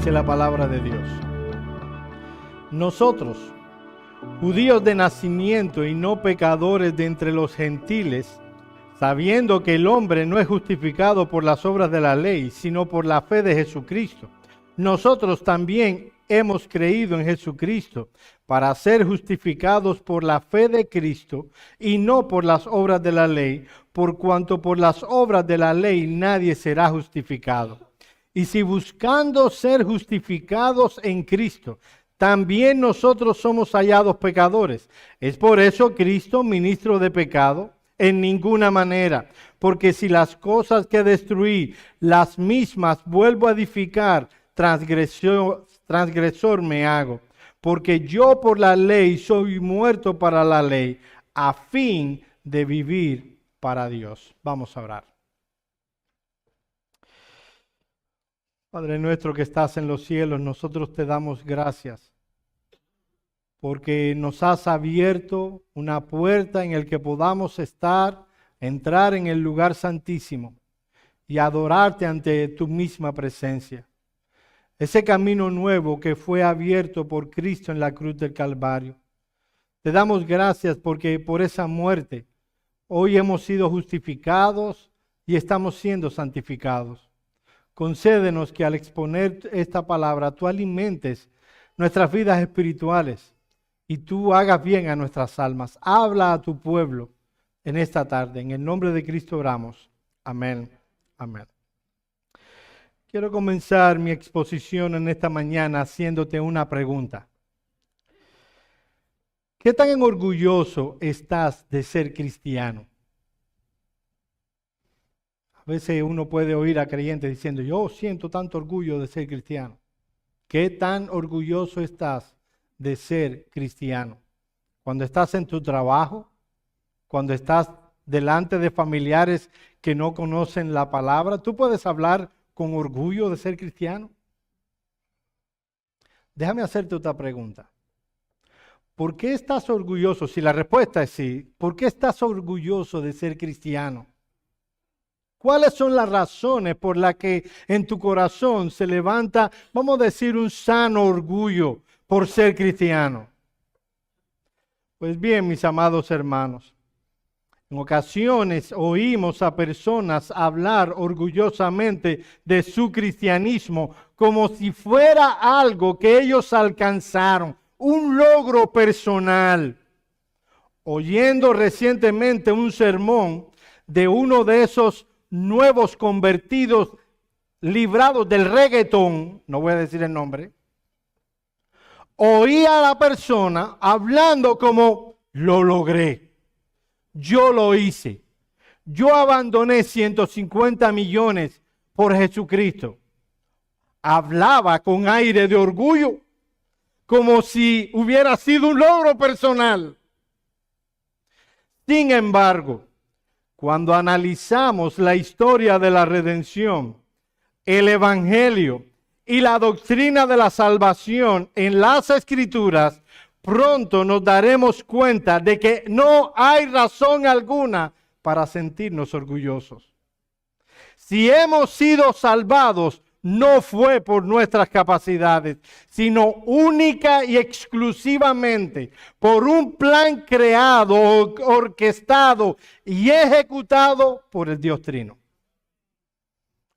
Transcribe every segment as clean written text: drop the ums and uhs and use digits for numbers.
Dice la palabra de Dios: nosotros, judíos de nacimiento y no pecadores de entre los gentiles, sabiendo que el hombre no es justificado por las obras de la ley, sino por la fe de Jesucristo, nosotros también hemos creído en Jesucristo para ser justificados por la fe de Cristo y no por las obras de la ley, por cuanto por las obras de la ley nadie será justificado. Y si buscando ser justificados en Cristo, también nosotros somos hallados pecadores, es por eso Cristo ministro de pecado. En ninguna manera, porque si las cosas que destruí, las mismas vuelvo a edificar, transgresor me hago. Porque yo por la ley soy muerto para la ley, a fin de vivir para Dios. Vamos a orar. Padre nuestro que estás en los cielos, nosotros te damos gracias porque nos has abierto una puerta en el que podamos entrar en el lugar santísimo y adorarte ante tu misma presencia. Ese camino nuevo que fue abierto por Cristo en la cruz del Calvario. Te damos gracias porque por esa muerte hoy hemos sido justificados y estamos siendo santificados. Concédenos que al exponer esta palabra tú alimentes nuestras vidas espirituales y tú hagas bien a nuestras almas. Habla a tu pueblo en esta tarde. En el nombre de Cristo oramos. Amén. Amén. Quiero comenzar mi exposición en esta mañana haciéndote una pregunta. ¿Qué tan orgulloso estás de ser cristiano? A veces uno puede oír a creyentes diciendo: yo siento tanto orgullo de ser cristiano. ¿Qué tan orgulloso estás de ser cristiano? Cuando estás en tu trabajo, cuando estás delante de familiares que no conocen la palabra, ¿tú puedes hablar con orgullo de ser cristiano? Déjame hacerte otra pregunta. ¿Por qué estás orgulloso? Si la respuesta es sí, ¿por qué estás orgulloso de ser cristiano? ¿Cuáles son las razones por las que en tu corazón se levanta, vamos a decir, un sano orgullo por ser cristiano? Pues bien, mis amados hermanos, en ocasiones oímos a personas hablar orgullosamente de su cristianismo como si fuera algo que ellos alcanzaron, un logro personal. Oyendo recientemente un sermón de uno de esos nuevos convertidos librados del reggaetón, no voy a decir el nombre, oí a la persona hablando como: lo logré, yo lo hice, yo abandoné 150 millones por Jesucristo. Hablaba con aire de orgullo, como si hubiera sido un logro personal. Sin embargo, cuando analizamos la historia de la redención, el evangelio y la doctrina de la salvación en las Escrituras, pronto nos daremos cuenta de que no hay razón alguna para sentirnos orgullosos. Si hemos sido salvados, no fue por nuestras capacidades, sino única y exclusivamente por un plan creado, orquestado y ejecutado por el Dios Trino.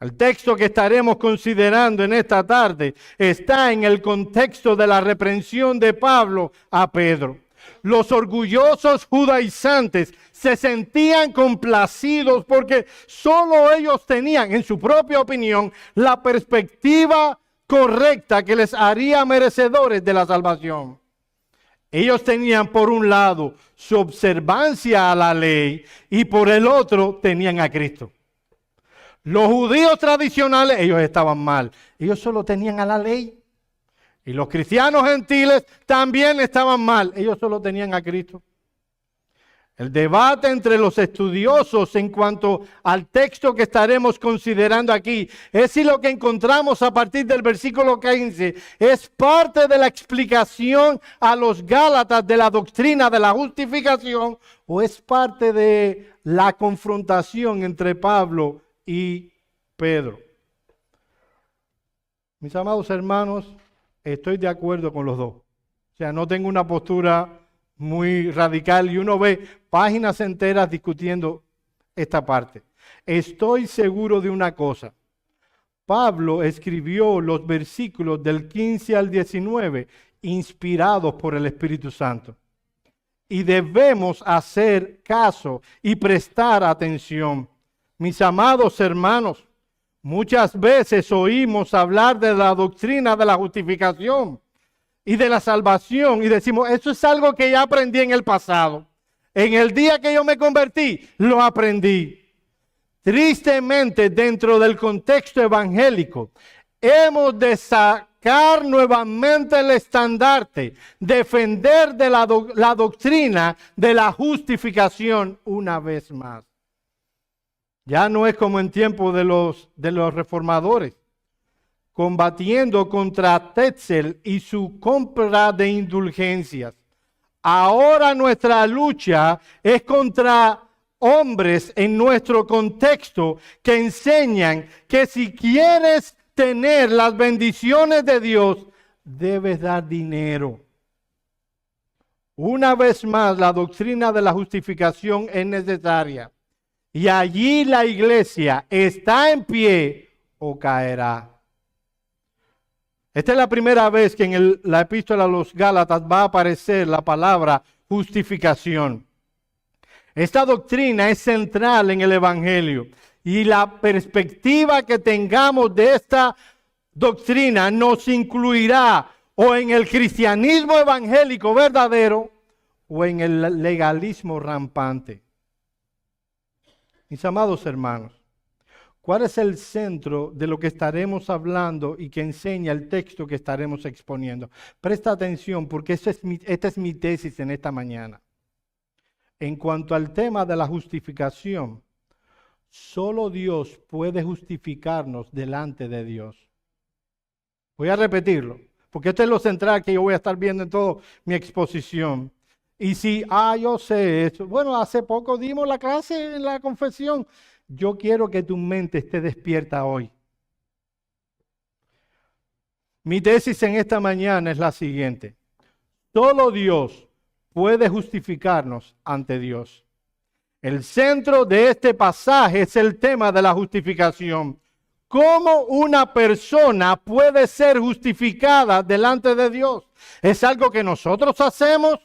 El texto que estaremos considerando en esta tarde está en el contexto de la reprensión de Pablo a Pedro. Los orgullosos judaizantes se sentían complacidos porque solo ellos tenían, en su propia opinión, la perspectiva correcta que les haría merecedores de la salvación. Ellos tenían por un lado su observancia a la ley y por el otro tenían a Cristo. Los judíos tradicionales, ellos estaban mal. Ellos solo tenían a la ley. Y los cristianos gentiles también estaban mal. Ellos solo tenían a Cristo. El debate entre los estudiosos en cuanto al texto que estaremos considerando aquí es si lo que encontramos a partir del versículo 15 es parte de la explicación a los Gálatas de la doctrina de la justificación o es parte de la confrontación entre Pablo y Pedro. Mis amados hermanos, estoy de acuerdo con los dos. O sea, no tengo una postura muy radical y uno ve páginas enteras discutiendo esta parte. Estoy seguro de una cosa. Pablo escribió los versículos del 15 al 19 inspirados por el Espíritu Santo. Y debemos hacer caso y prestar atención. Mis amados hermanos, muchas veces oímos hablar de la doctrina de la justificación y de la salvación y decimos, eso es algo que ya aprendí en el pasado. En el día que yo me convertí, lo aprendí. Tristemente, dentro del contexto evangélico, hemos de sacar nuevamente el estandarte, defender de la doctrina de la justificación una vez más. Ya no es como en tiempo de los reformadores, combatiendo contra Tetzel y su compra de indulgencias. Ahora nuestra lucha es contra hombres en nuestro contexto que enseñan que si quieres tener las bendiciones de Dios, debes dar dinero. Una vez más, la doctrina de la justificación es necesaria. Y allí la iglesia está en pie o caerá. Esta es la primera vez que en la epístola a los Gálatas va a aparecer la palabra justificación. Esta doctrina es central en el Evangelio y la perspectiva que tengamos de esta doctrina nos incluirá o en el cristianismo evangélico verdadero o en el legalismo rampante. Mis amados hermanos, ¿cuál es el centro de lo que estaremos hablando y que enseña el texto que estaremos exponiendo? Presta atención porque esta es mi tesis en esta mañana. En cuanto al tema de la justificación, solo Dios puede justificarnos delante de Dios. Voy a repetirlo, porque esto es lo central que yo voy a estar viendo en toda mi exposición. Y si, yo sé eso. Bueno, hace poco dimos la clase en la confesión. Yo quiero que tu mente esté despierta hoy. Mi tesis en esta mañana es la siguiente. Solo Dios puede justificarnos ante Dios. El centro de este pasaje es el tema de la justificación. ¿Cómo una persona puede ser justificada delante de Dios? ¿Es algo que nosotros hacemos?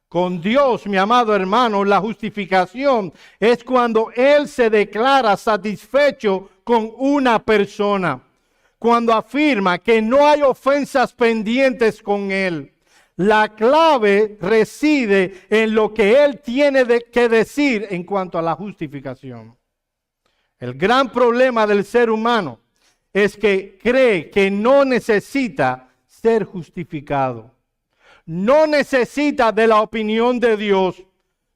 Con Dios, mi amado hermano, la justificación es cuando Él se declara satisfecho con una persona. Cuando afirma que no hay ofensas pendientes con Él. La clave reside en lo que Él tiene que decir en cuanto a la justificación. El gran problema del ser humano es que cree que no necesita ser justificado. No necesita de la opinión de Dios.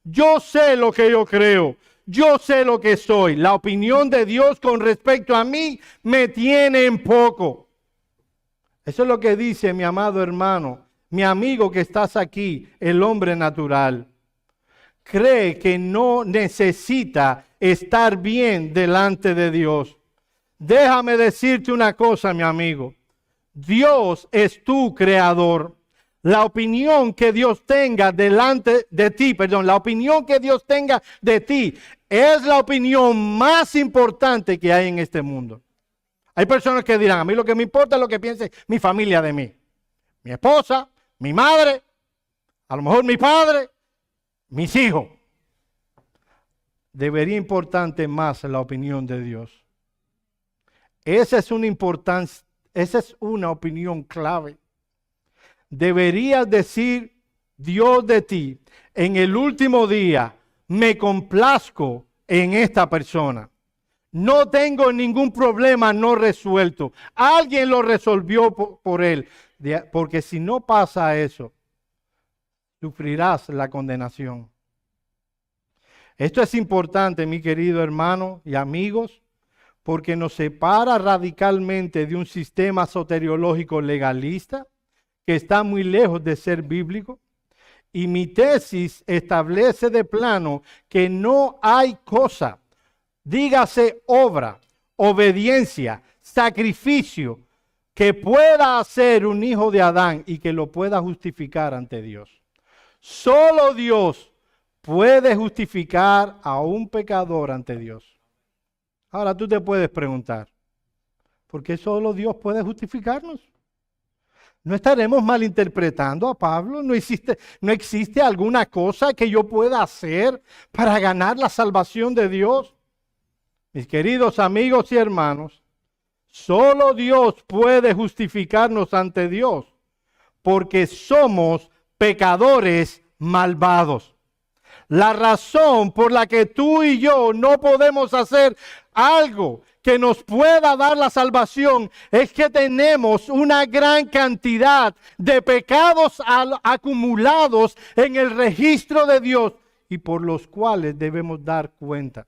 Yo sé lo que yo creo. Yo sé lo que soy. La opinión de Dios con respecto a mí me tiene en poco. Eso es lo que dice mi amado hermano. Mi amigo que estás aquí, el hombre natural, cree que no necesita estar bien delante de Dios. Déjame decirte una cosa, mi amigo. Dios es tu creador. La opinión que Dios tenga delante de ti, la opinión que Dios tenga de ti es la opinión más importante que hay en este mundo. Hay personas que dirán, a mí lo que me importa es lo que piense mi familia de mí. Mi esposa, mi madre, a lo mejor mi padre, mis hijos. Debería importante más la opinión de Dios. Esa es una opinión clave. Deberías decir Dios de ti en el último día, me complazco en esta persona. No tengo ningún problema no resuelto. Alguien lo resolvió por él. Porque si no pasa eso, sufrirás la condenación. Esto es importante, mi querido hermano y amigos, porque nos separa radicalmente de un sistema soteriológico legalista que está muy lejos de ser bíblico. Y mi tesis establece de plano que no hay cosa, dígase obra, obediencia, sacrificio, que pueda hacer un hijo de Adán y que lo pueda justificar ante Dios. Solo Dios puede justificar a un pecador ante Dios. Ahora tú te puedes preguntar, ¿por qué solo Dios puede justificarnos? ¿No estaremos malinterpretando a Pablo? ¿No existe alguna cosa que yo pueda hacer para ganar la salvación de Dios? Mis queridos amigos y hermanos, solo Dios puede justificarnos ante Dios porque somos pecadores malvados. La razón por la que tú y yo no podemos hacer algo que nos pueda dar la salvación es que tenemos una gran cantidad de pecados acumulados en el registro de Dios y por los cuales debemos dar cuenta.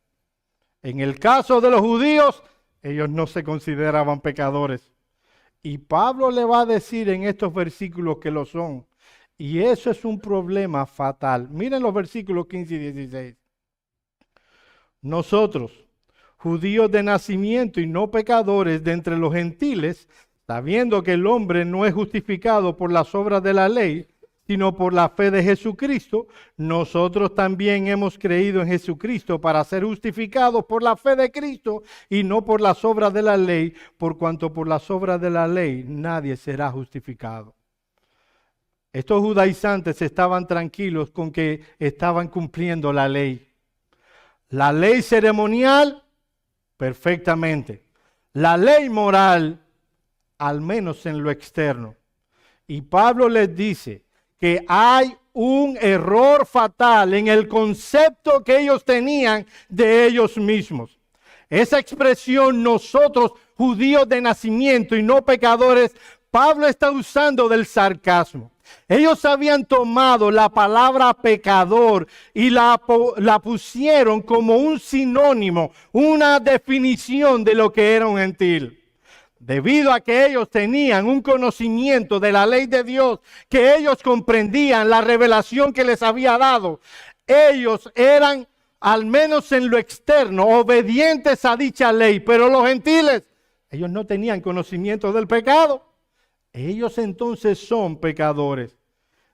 En el caso de los judíos, ellos no se consideraban pecadores. Y Pablo le va a decir en estos versículos que lo son. Y eso es un problema fatal. Miren los versículos 15 y 16. Nosotros, judíos de nacimiento y no pecadores de entre los gentiles, sabiendo que el hombre no es justificado por las obras de la ley, sino por la fe de Jesucristo, nosotros también hemos creído en Jesucristo para ser justificados por la fe de Cristo y no por las obras de la ley, por cuanto por las obras de la ley nadie será justificado. Estos judaizantes estaban tranquilos con que estaban cumpliendo la ley. La ley ceremonial, perfectamente. La ley moral, al menos en lo externo. Y Pablo les dice que hay un error fatal en el concepto que ellos tenían de ellos mismos. Esa expresión, nosotros, judíos de nacimiento y no pecadores, Pablo está usando del sarcasmo. Ellos habían tomado la palabra pecador y la pusieron como un sinónimo, una definición de lo que era un gentil. Debido a que ellos tenían un conocimiento de la ley de Dios, que ellos comprendían la revelación que les había dado, ellos eran, al menos en lo externo, obedientes a dicha ley. Pero los gentiles, ellos no tenían conocimiento del pecado. Ellos entonces son pecadores.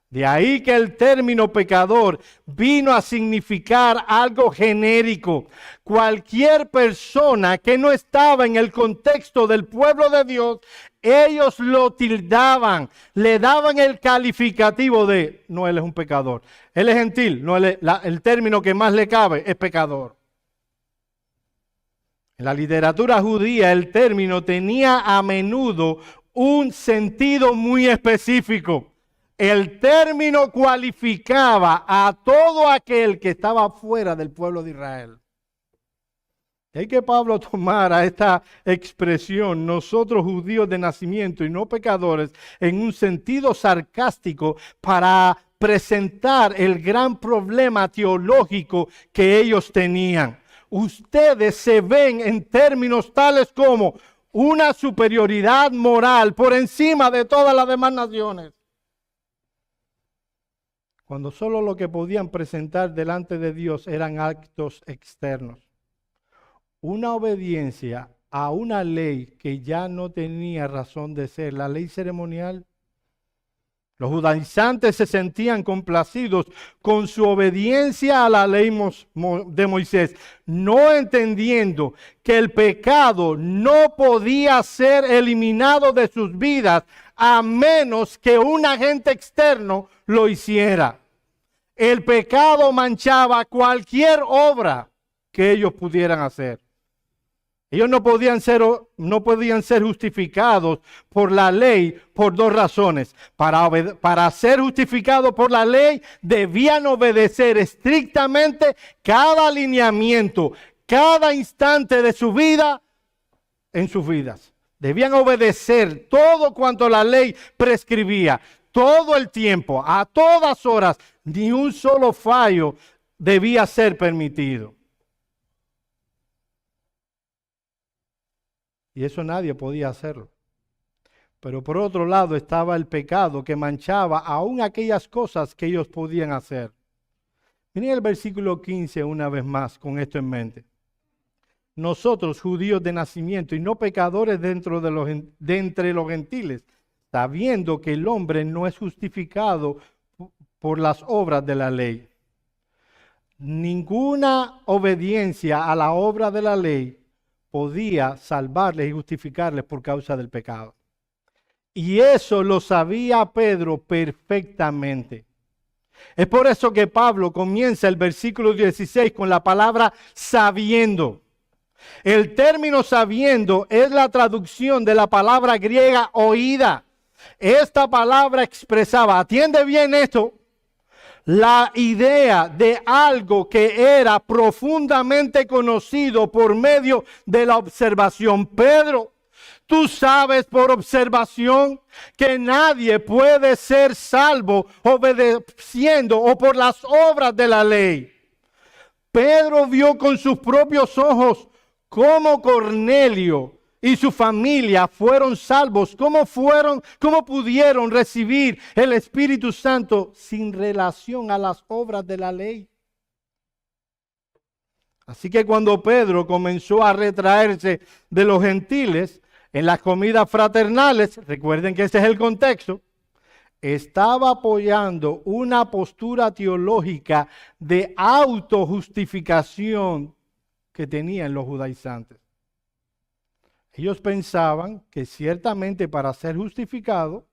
De ahí que el término pecador vino a significar algo genérico. Cualquier persona que no estaba en el contexto del pueblo de Dios, ellos lo tildaban, le daban el calificativo de, no, él es un pecador. Él es gentil, no, el término que más le cabe es pecador. En la literatura judía el término tenía a menudo un sentido muy específico. El término cualificaba a todo aquel que estaba fuera del pueblo de Israel. Hay que Pablo tomara esta expresión, nosotros judíos de nacimiento y no pecadores, en un sentido sarcástico para presentar el gran problema teológico que ellos tenían. Ustedes se ven en términos tales como una superioridad moral por encima de todas las demás naciones. Cuando solo lo que podían presentar delante de Dios eran actos externos. Una obediencia a una ley que ya no tenía razón de ser, la ley ceremonial. Los judaizantes se sentían complacidos con su obediencia a la ley de Moisés, no entendiendo que el pecado no podía ser eliminado de sus vidas a menos que un agente externo lo hiciera. El pecado manchaba cualquier obra que ellos pudieran hacer. Ellos no podían ser justificados por la ley por dos razones. Para ser justificados por la ley, debían obedecer estrictamente cada alineamiento, cada instante de su vida en sus vidas. Debían obedecer todo cuanto la ley prescribía, todo el tiempo, a todas horas. Ni un solo fallo debía ser permitido. Y eso nadie podía hacerlo. Pero por otro lado estaba el pecado que manchaba aún aquellas cosas que ellos podían hacer. Miren el versículo 15 una vez más con esto en mente. nosotros judíos de nacimiento y no pecadores de entre los gentiles, sabiendo que el hombre no es justificado por las obras de la ley. Ninguna obediencia a la obra de la ley podía salvarles y justificarles por causa del pecado. Y eso lo sabía Pedro perfectamente. Es por eso que Pablo comienza el versículo 16 con la palabra sabiendo. El término sabiendo es la traducción de la palabra griega oída. Esta palabra expresaba, atiende bien esto, la idea de algo que era profundamente conocido por medio de la observación. Pedro, tú sabes por observación que nadie puede ser salvo obedeciendo o por las obras de la ley. Pedro vio con sus propios ojos cómo Cornelio y su familia fueron salvos, cómo pudieron recibir el Espíritu Santo sin relación a las obras de la ley. Así que cuando Pedro comenzó a retraerse de los gentiles en las comidas fraternales, recuerden que ese es el contexto, estaba apoyando una postura teológica de autojustificación que tenían los judaizantes. Ellos pensaban que ciertamente para ser justificado,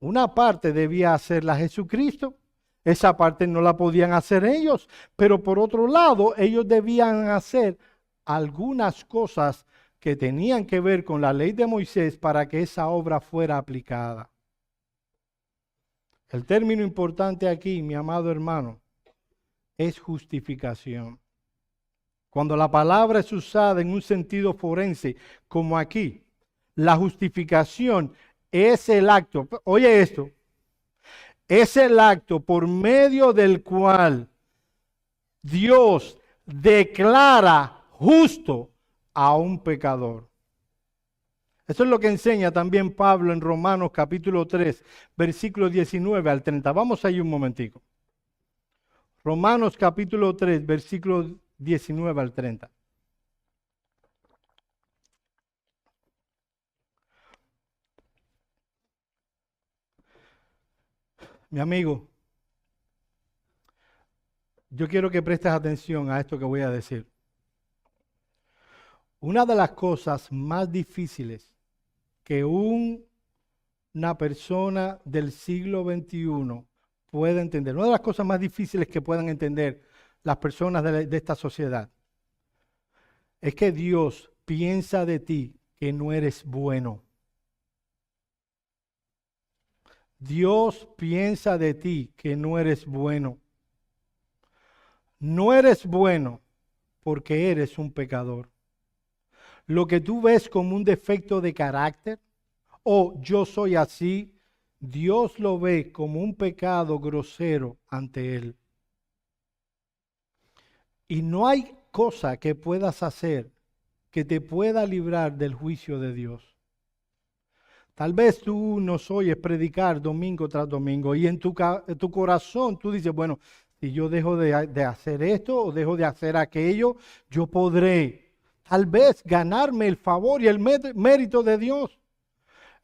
una parte debía hacerla Jesucristo. Esa parte no la podían hacer ellos, pero por otro lado, ellos debían hacer algunas cosas que tenían que ver con la ley de Moisés para que esa obra fuera aplicada. El término importante aquí, mi amado hermano, es justificación. Cuando la palabra es usada en un sentido forense, como aquí, la justificación es el acto, oye esto, es el acto por medio del cual Dios declara justo a un pecador. Eso es lo que enseña también Pablo en Romanos capítulo 3, versículos 19 al 30. Vamos ahí un momentico. Romanos capítulo 3, versículos 19 al 30. Mi amigo, yo quiero que prestes atención a esto que voy a decir. Una de las cosas más difíciles que una persona del siglo XXI puede entender, una de las cosas más difíciles que puedan entender las personas de esta sociedad, es que Dios piensa de ti que no eres bueno. Dios piensa de ti que no eres bueno. No eres bueno porque eres un pecador. Lo que tú ves como un defecto de carácter, o yo soy así, Dios lo ve como un pecado grosero ante Él. Y no hay cosa que puedas hacer que te pueda librar del juicio de Dios. Tal vez tú nos oyes predicar domingo tras domingo y en tu corazón tú dices, bueno, si yo dejo de hacer esto o dejo de hacer aquello, yo podré tal vez ganarme el favor y el mérito de Dios.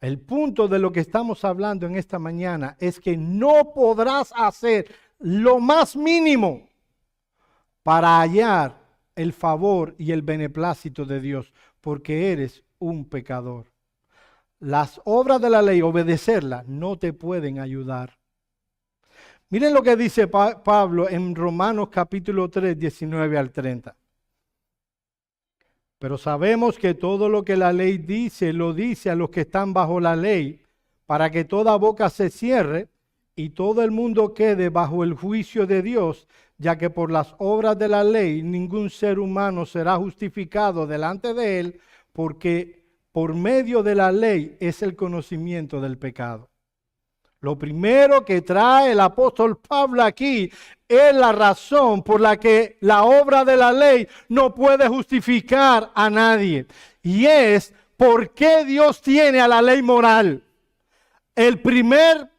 El punto de lo que estamos hablando en esta mañana es que no podrás hacer lo más mínimo para hallar el favor y el beneplácito de Dios, porque eres un pecador. Las obras de la ley, obedecerlas, no te pueden ayudar. Miren lo que dice Pablo en Romanos capítulo 3, 19 al 30. Pero sabemos que todo lo que la ley dice, lo dice a los que están bajo la ley, para que toda boca se cierre y todo el mundo quede bajo el juicio de Dios, ya que por las obras de la ley ningún ser humano será justificado delante de él, porque por medio de la ley es el conocimiento del pecado. Lo primero que trae el apóstol Pablo aquí es la razón por la que la obra de la ley no puede justificar a nadie. Y es por qué Dios tiene a la ley moral. El primer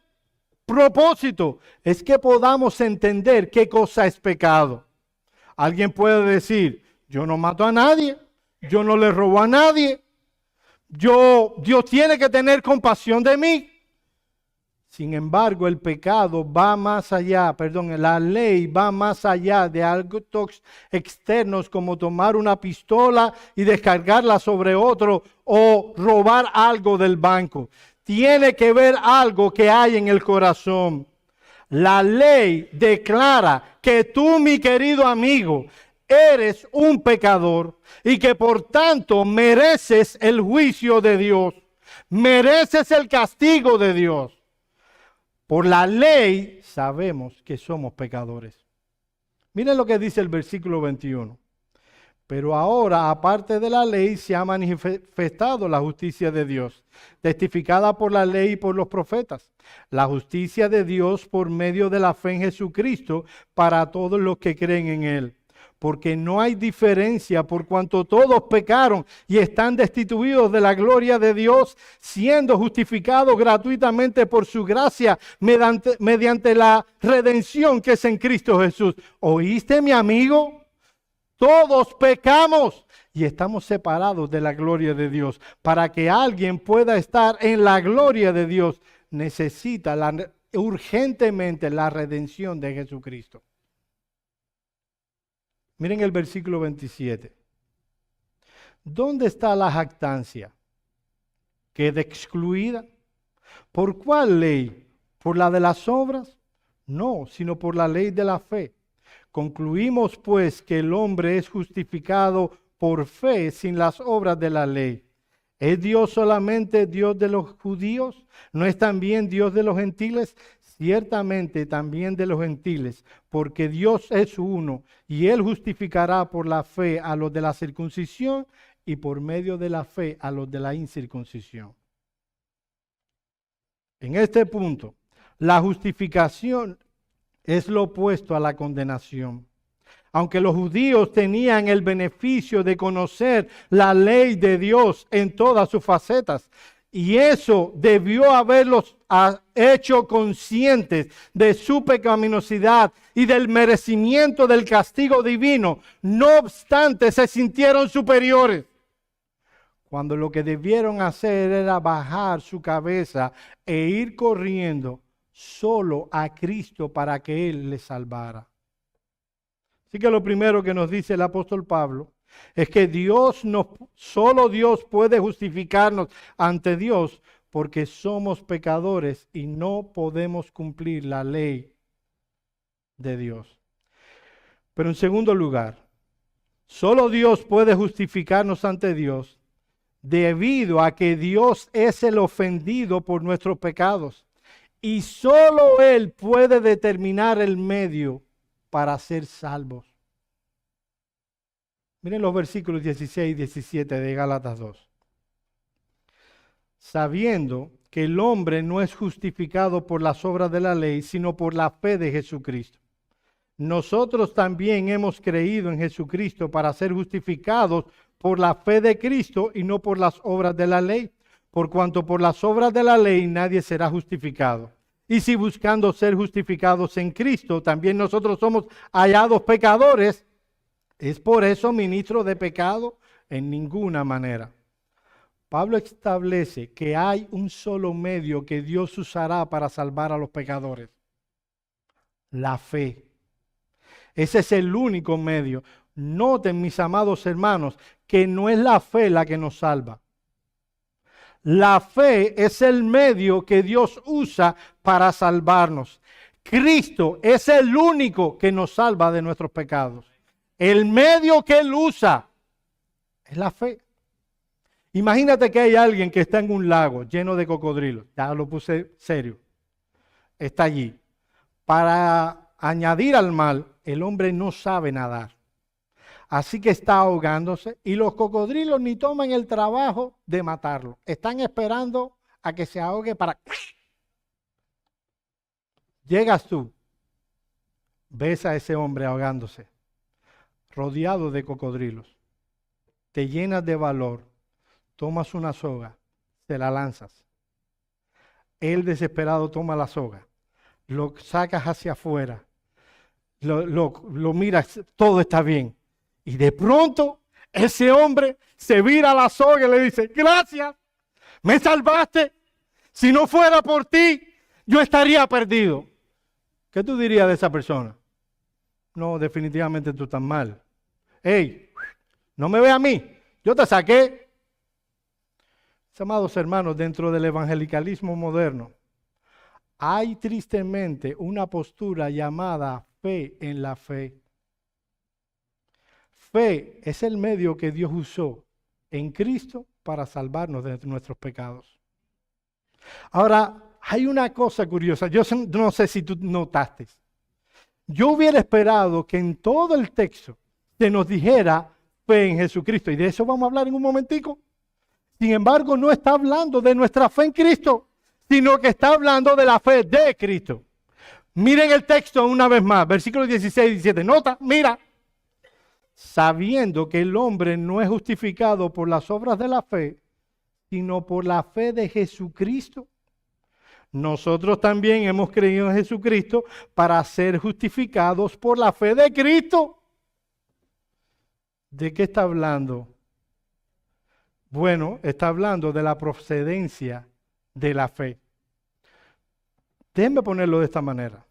propósito es que podamos entender qué cosa es pecado. Alguien puede decir, yo no mato a nadie, yo no le robo a nadie, Dios tiene que tener compasión de mí. Sin embargo, el pecado va más allá, la ley va más allá de actos externos como tomar una pistola y descargarla sobre otro o robar algo del banco. Tiene que ver algo que hay en el corazón. La ley declara que tú, mi querido amigo, eres un pecador y que por tanto mereces el juicio de Dios, mereces el castigo de Dios. Por la ley sabemos que somos pecadores. Miren lo que dice el versículo 21. Pero ahora, aparte de la ley, se ha manifestado la justicia de Dios, testificada por la ley y por los profetas. La justicia de Dios por medio de la fe en Jesucristo para todos los que creen en Él. Porque no hay diferencia por cuanto todos pecaron y están destituidos de la gloria de Dios, siendo justificados gratuitamente por su gracia mediante la redención que es en Cristo Jesús. ¿Oíste, mi amigo? Todos pecamos y estamos separados de la gloria de Dios. Para que alguien pueda estar en la gloria de Dios, necesita urgentemente la redención de Jesucristo. Miren el versículo 27. ¿Dónde está la jactancia? ¿Queda excluida? ¿Por cuál ley? ¿Por la de las obras? No, sino por la ley de la fe. Concluimos pues que el hombre es justificado por fe sin las obras de la ley. ¿Es Dios solamente Dios de los judíos? ¿No es también Dios de los gentiles? Ciertamente también de los gentiles, porque Dios es uno y Él justificará por la fe a los de la circuncisión y por medio de la fe a los de la incircuncisión. En este punto, la justificación es lo opuesto a la condenación. Aunque los judíos tenían el beneficio de conocer la ley de Dios en todas sus facetas, y eso debió haberlos hecho conscientes de su pecaminosidad y del merecimiento del castigo divino. No obstante, se sintieron superiores, cuando lo que debieron hacer era bajar su cabeza e ir corriendo solo a Cristo para que Él les salvara. Así que lo primero que nos dice el apóstol Pablo es que solo Dios puede justificarnos ante Dios porque somos pecadores y no podemos cumplir la ley de Dios. Pero en segundo lugar, solo Dios puede justificarnos ante Dios debido a que Dios es el ofendido por nuestros pecados y solo Él puede determinar el medio para ser salvos. Miren los versículos 16 y 17 de Gálatas 2. Sabiendo que el hombre no es justificado por las obras de la ley, sino por la fe de Jesucristo. Nosotros también hemos creído en Jesucristo para ser justificados por la fe de Cristo y no por las obras de la ley. Por cuanto por las obras de la ley nadie será justificado. Y si buscando ser justificados en Cristo, también nosotros somos hallados pecadores, ¿es por eso ministro de pecado? En ninguna manera. Pablo establece que hay un solo medio que Dios usará para salvar a los pecadores: la fe. Ese es el único medio. Noten, mis amados hermanos, que no es la fe la que nos salva. La fe es el medio que Dios usa para salvarnos. Cristo es el único que nos salva de nuestros pecados. El medio que Él usa es la fe. Imagínate que hay alguien que está en un lago lleno de cocodrilos. Ya lo puse serio. Está allí. Para añadir al mal, el hombre no sabe nadar. Así que está ahogándose y los cocodrilos ni toman el trabajo de matarlo. Están esperando a que se ahogue para... Llegas tú, ves a ese hombre ahogándose, rodeado de cocodrilos. Te llenas de valor, tomas una soga, se la lanzas. Él desesperado toma la soga, lo sacas hacia afuera, lo miras, todo está bien. Y de pronto ese hombre se vira a la soga y le dice, gracias, me salvaste. Si no fuera por ti, yo estaría perdido. ¿Qué tú dirías de esa persona? No, definitivamente tú estás mal. Hey, no me ve a mí, yo te saqué. Amados hermanos, dentro del evangelicalismo moderno, hay tristemente una postura llamada fe en la fe. Fe es el medio que Dios usó en Cristo para salvarnos de nuestros pecados. Ahora, hay una cosa curiosa, yo no sé si tú notaste. Yo hubiera esperado que en todo el texto se nos dijera fe en Jesucristo, y de eso vamos a hablar en un momentico. Sin embargo, no está hablando de nuestra fe en Cristo, sino que está hablando de la fe de Cristo. Miren el texto una vez más, versículos 16 y 17. Nota, mira. Sabiendo que el hombre no es justificado por las obras de la fe, sino por la fe de Jesucristo. Nosotros también hemos creído en Jesucristo para ser justificados por la fe de Cristo. ¿De qué está hablando? Bueno, está hablando de la procedencia de la fe. Déjenme ponerlo de esta manera.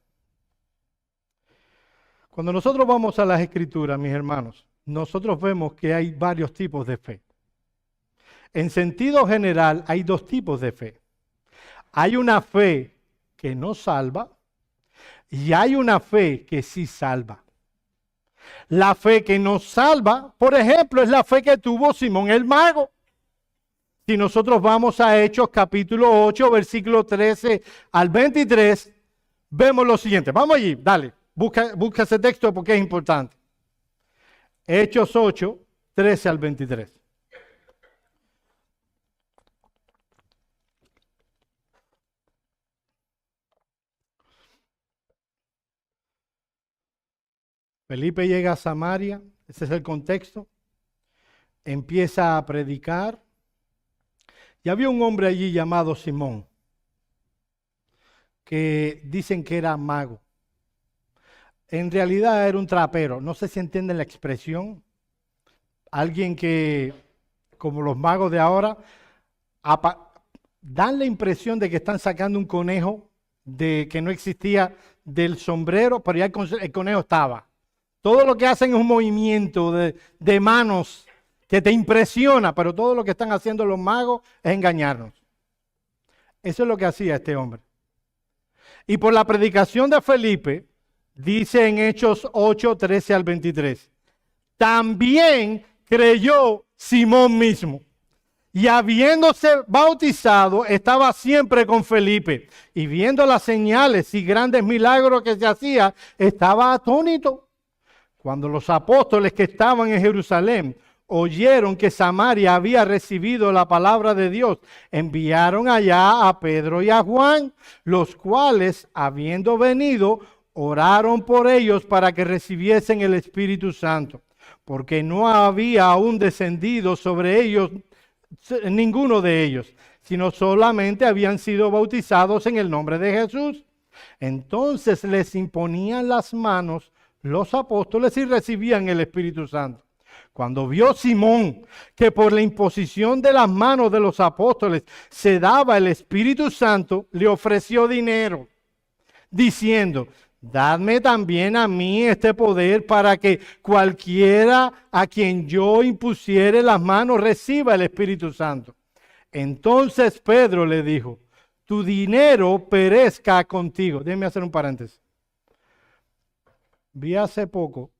Cuando nosotros vamos a las Escrituras, mis hermanos, nosotros vemos que hay varios tipos de fe. En sentido general, hay dos tipos de fe. Hay una fe que no salva y hay una fe que sí salva. La fe que nos salva, por ejemplo, es la fe que tuvo Simón el Mago. Si nosotros vamos a Hechos capítulo 8, versículo 13 al 23, vemos lo siguiente. Vamos allí, dale, busca ese texto porque es importante. Hechos 8, 13 al 23. Felipe llega a Samaria, ese es el contexto, empieza a predicar. Y había un hombre allí llamado Simón, que dicen que era mago. En realidad era un trapero, no sé si entienden la expresión. Alguien que, como los magos de ahora, dan la impresión de que están sacando un conejo de que no existía del sombrero, pero ya el conejo estaba. Todo lo que hacen es un movimiento de manos que te impresiona, pero todo lo que están haciendo los magos es engañarnos. Eso es lo que hacía este hombre. Y por la predicación de Felipe, dice en Hechos 8, 13 al 23, también creyó Simón mismo. Y habiéndose bautizado, estaba siempre con Felipe. Y viendo las señales y grandes milagros que se hacía, estaba atónito. Cuando los apóstoles que estaban en Jerusalén oyeron que Samaria había recibido la palabra de Dios, enviaron allá a Pedro y a Juan, los cuales, habiendo venido, oraron por ellos para que recibiesen el Espíritu Santo, porque no había aún descendido sobre ellos ninguno de ellos, sino solamente habían sido bautizados en el nombre de Jesús. Entonces les imponían las manos los apóstoles y recibían el Espíritu Santo. Cuando vio Simón que por la imposición de las manos de los apóstoles se daba el Espíritu Santo, le ofreció dinero, diciendo, dadme también a mí este poder para que cualquiera a quien yo impusiere las manos reciba el Espíritu Santo. Entonces Pedro le dijo, tu dinero perezca contigo. Déjeme hacer un paréntesis. Vi hace poco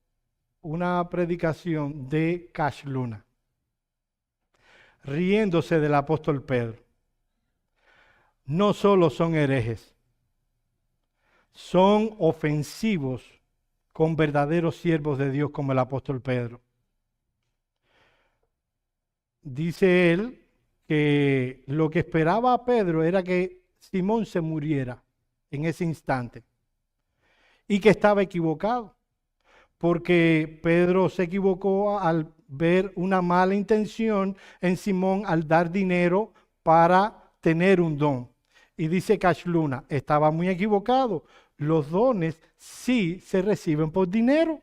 una predicación de Cash Luna, riéndose del apóstol Pedro. No solo son herejes, son ofensivos con verdaderos siervos de Dios como el apóstol Pedro. Dice él que lo que esperaba a Pedro era que Simón se muriera en ese instante y que estaba equivocado, porque Pedro se equivocó al ver una mala intención en Simón al dar dinero para tener un don. Y dice Cash Luna, estaba muy equivocado. Los dones sí se reciben por dinero.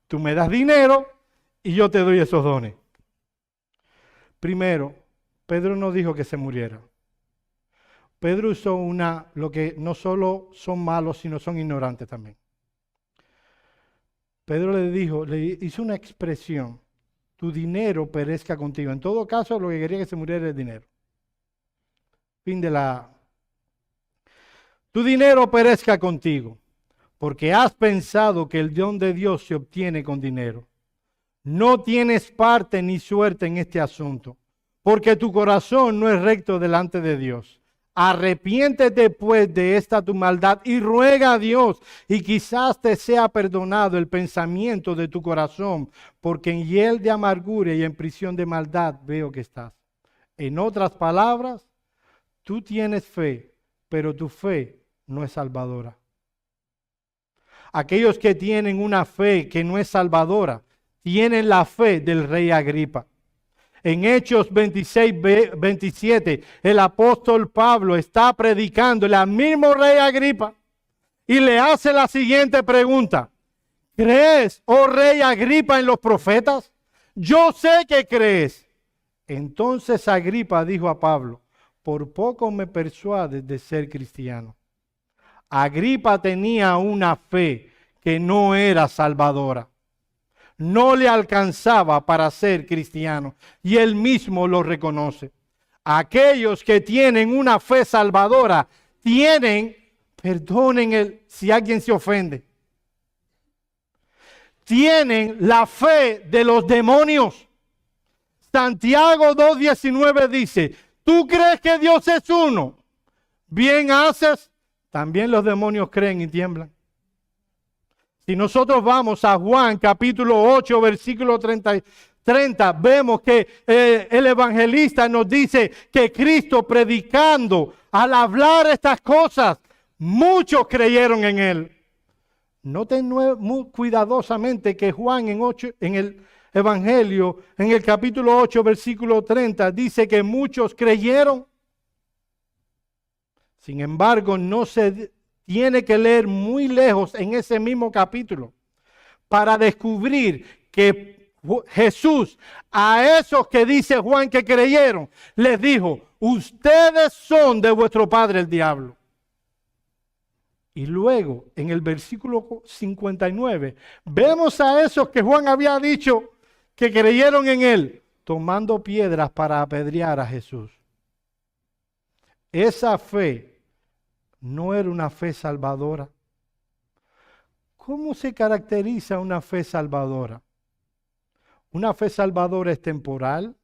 Tú me das dinero y yo te doy esos dones. Primero, Pedro no dijo que se muriera. Pedro usó lo que no solo son malos, sino son ignorantes también. Pedro le hizo una expresión: tu dinero perezca contigo. En todo caso, lo que quería que se muriera era el dinero. Fin de la... Tu dinero perezca contigo, porque has pensado que el don de Dios se obtiene con dinero. No tienes parte ni suerte en este asunto, porque tu corazón no es recto delante de Dios. Arrepiéntete pues de esta tu maldad y ruega a Dios, y quizás te sea perdonado el pensamiento de tu corazón, porque en hiel de amargura y en prisión de maldad veo que estás. En otras palabras, tú tienes fe, pero tu fe no es salvadora. Aquellos que tienen una fe que no es salvadora, tienen la fe del rey Agripa. En Hechos 26, 27, el apóstol Pablo está predicándole al mismo rey Agripa y le hace la siguiente pregunta: ¿crees, oh rey Agripa, en los profetas? Yo sé que crees. Entonces Agripa dijo a Pablo: por poco me persuades de ser cristiano. Agripa tenía una fe que no era salvadora. No le alcanzaba para ser cristiano, y él mismo lo reconoce. Aquellos que tienen una fe salvadora perdonen si alguien se ofende, tienen la fe de los demonios. Santiago 2:19 dice: ¿tú crees que Dios es uno? Bien haces. También los demonios creen y tiemblan. Si nosotros vamos a Juan capítulo 8, versículo 30, vemos que el evangelista nos dice que Cristo, predicando, al hablar estas cosas, muchos creyeron en él. Noten muy cuidadosamente que Juan en el evangelio, en el capítulo 8, versículo 30, dice que muchos creyeron. Sin embargo, no se tiene que leer muy lejos en ese mismo capítulo para descubrir que Jesús, a esos que dice Juan que creyeron, les dijo: ustedes son de vuestro padre el diablo. Y luego, en el versículo 59, vemos a esos que Juan había dicho que creyeron en él, tomando piedras para apedrear a Jesús. Esa fe no era una fe salvadora. ¿Cómo se caracteriza una fe salvadora? Una fe salvadora es temporal.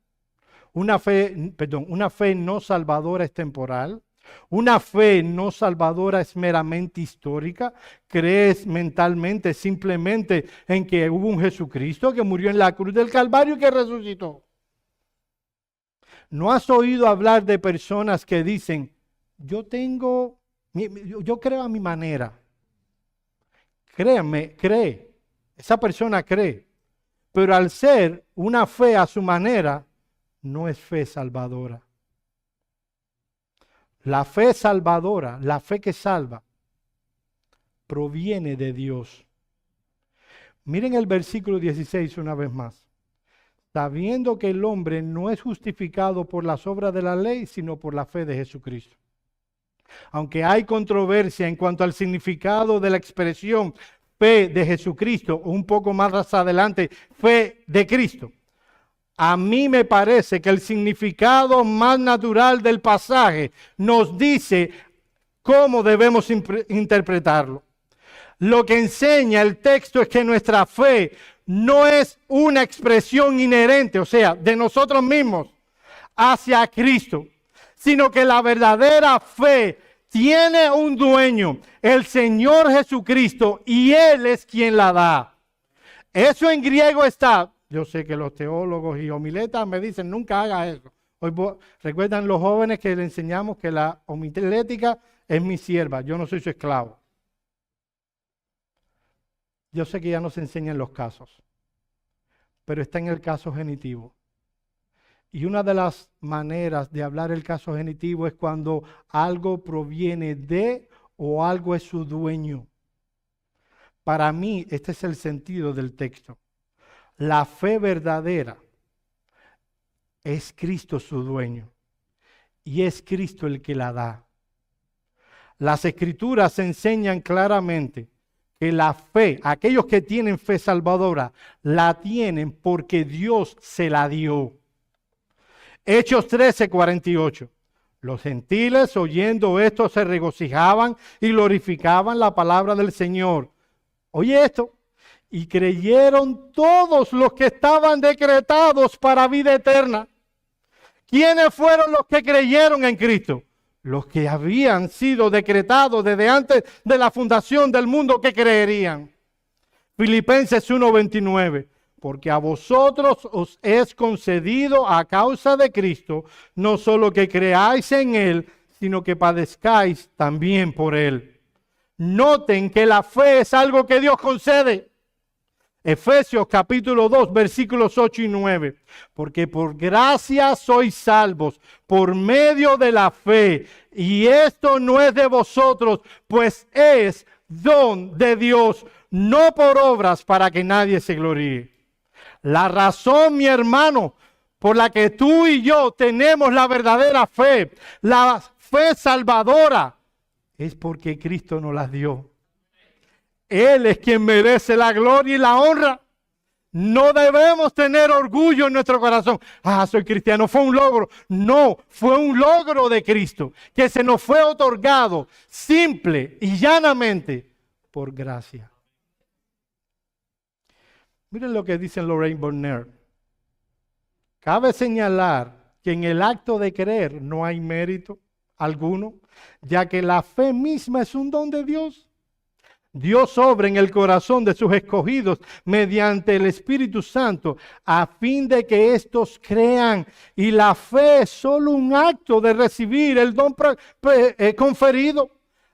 Una fe no salvadora es temporal. Una fe no salvadora es meramente histórica. Crees mentalmente simplemente en que hubo un Jesucristo que murió en la cruz del Calvario y que resucitó. ¿No has oído hablar de personas que dicen: yo creo a mi manera? Créanme, cree. Esa persona cree. Pero al ser una fe a su manera, no es fe salvadora. La fe salvadora, la fe que salva, proviene de Dios. Miren el versículo 16 una vez más. Sabiendo que el hombre no es justificado por las obras de la ley, sino por la fe de Jesucristo. Aunque hay controversia en cuanto al significado de la expresión fe de Jesucristo, o un poco más adelante, fe de Cristo, a mí me parece que el significado más natural del pasaje nos dice cómo debemos interpretarlo. Lo que enseña el texto es que nuestra fe no es una expresión inherente, o sea, de nosotros mismos hacia Cristo, sino que la verdadera fe tiene un dueño, el Señor Jesucristo, y Él es quien la da. Eso en griego está. Yo sé que los teólogos y homiletas me dicen: nunca haga eso. Hoy recuerdan los jóvenes que le enseñamos que la homilética es mi sierva, yo no soy su esclavo. Yo sé que ya no se enseñan los casos, pero está en el caso genitivo. Y una de las maneras de hablar el caso genitivo es cuando algo proviene de o algo es su dueño. Para mí, este es el sentido del texto. La fe verdadera es Cristo su dueño y es Cristo el que la da. Las Escrituras enseñan claramente que la fe, aquellos que tienen fe salvadora, la tienen porque Dios se la dio. Hechos 13:48. Los gentiles oyendo esto se regocijaban y glorificaban la palabra del Señor. Oye esto. Y creyeron todos los que estaban decretados para vida eterna. ¿Quiénes fueron los que creyeron en Cristo? Los que habían sido decretados desde antes de la fundación del mundo, que creerían. Filipenses 1:29. Porque a vosotros os es concedido a causa de Cristo, no solo que creáis en Él, sino que padezcáis también por Él. Noten que la fe es algo que Dios concede. Efesios capítulo 2, versículos 8 y 9. Porque por gracia sois salvos por medio de la fe. Y esto no es de vosotros, pues es don de Dios, no por obras para que nadie se gloríe. La razón, mi hermano, por la que tú y yo tenemos la verdadera fe, la fe salvadora, es porque Cristo nos las dio. Él es quien merece la gloria y la honra. No debemos tener orgullo en nuestro corazón. Soy cristiano, fue un logro. No, fue un logro de Cristo que se nos fue otorgado simple y llanamente por gracia. Miren lo que dice Lorraine Bonner. Cabe señalar que en el acto de creer no hay mérito alguno, ya que la fe misma es un don de Dios. Dios obra en el corazón de sus escogidos mediante el Espíritu Santo a fin de que éstos crean. Y la fe es solo un acto de recibir el don conferido.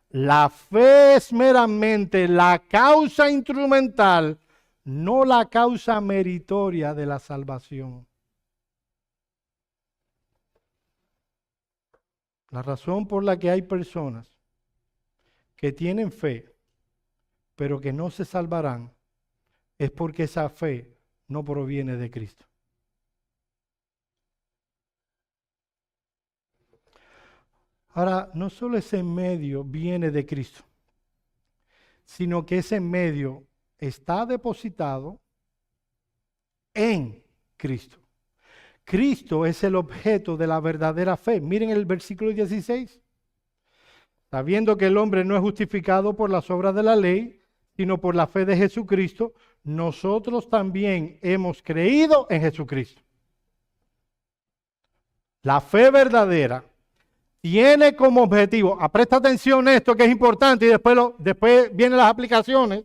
La fe es meramente la causa instrumental, no la causa meritoria de la salvación. La razón por la que hay personas que tienen fe, pero que no se salvarán, es porque esa fe no proviene de Cristo. Ahora, no solo ese medio viene de Cristo, sino que ese medio está depositado en Cristo. Cristo es el objeto de la verdadera fe. Miren el versículo 16. Sabiendo que el hombre no es justificado por las obras de la ley, sino por la fe de Jesucristo, nosotros también hemos creído en Jesucristo. La fe verdadera tiene como objetivo, presta atención a esto que es importante y después vienen las aplicaciones.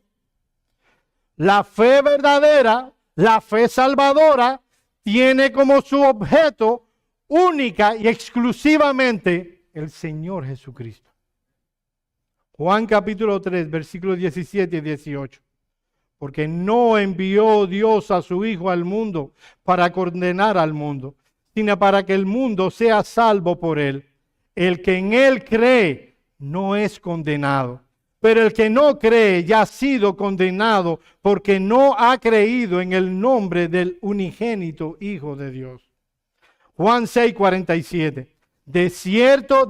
La fe verdadera, la fe salvadora, tiene como su objeto única y exclusivamente el Señor Jesucristo. Juan capítulo 3, versículos 17 y 18. Porque no envió Dios a su Hijo al mundo para condenar al mundo, sino para que el mundo sea salvo por él. El que en él cree no es condenado, pero el que no cree ya ha sido condenado porque no ha creído en el nombre del unigénito Hijo de Dios. Juan 6, 47. De cierto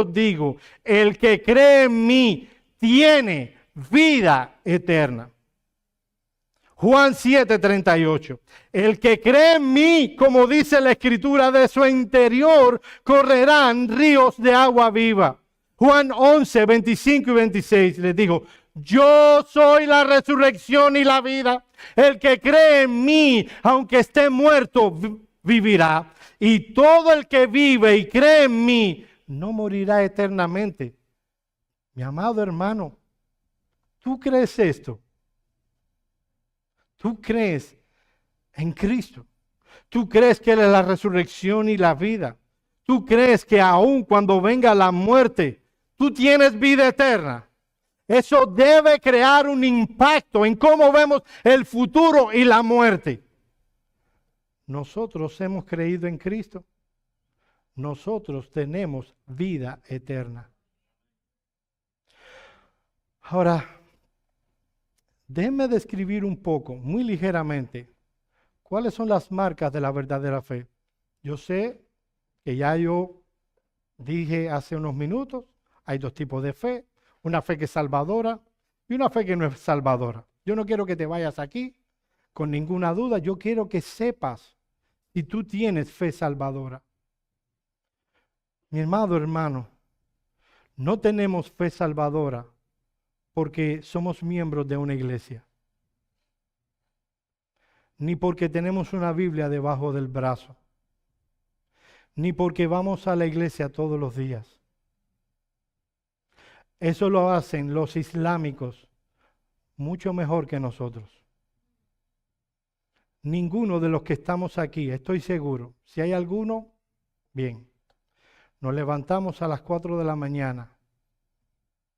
digo, el que cree en mí tiene vida eterna. Juan 7:38. El que cree en mí, como dice la Escritura, de su interior correrán ríos de agua viva. Juan 11, 25 y 26 les digo, yo soy la resurrección y la vida. El que cree en mí, aunque esté muerto, vivirá. Y todo el que vive y cree en mí, no morirá eternamente. Mi amado hermano, ¿tú crees esto? ¿Tú crees en Cristo? ¿Tú crees que Él es la resurrección y la vida? ¿Tú crees que aun cuando venga la muerte, tú tienes vida eterna? Eso debe crear un impacto en cómo vemos el futuro y la muerte. Nosotros hemos creído en Cristo. Nosotros tenemos vida eterna. Ahora, déjenme describir un poco, muy ligeramente, ¿Cuáles son las marcas de la verdadera fe? Yo sé que ya yo dije hace unos minutos, hay dos tipos de fe, una fe que es salvadora y una fe que no es salvadora. Yo no quiero que te vayas aquí con ninguna duda, yo quiero que sepas si tú tienes fe salvadora. Mi hermano, no tenemos fe salvadora porque somos miembros de una iglesia, ni porque tenemos una Biblia debajo del brazo, ni porque vamos a la iglesia todos los días. Eso lo hacen los islámicos mucho mejor que nosotros. Ninguno de los que estamos aquí, estoy seguro, si hay alguno, bien, nos levantamos a las 4 de la mañana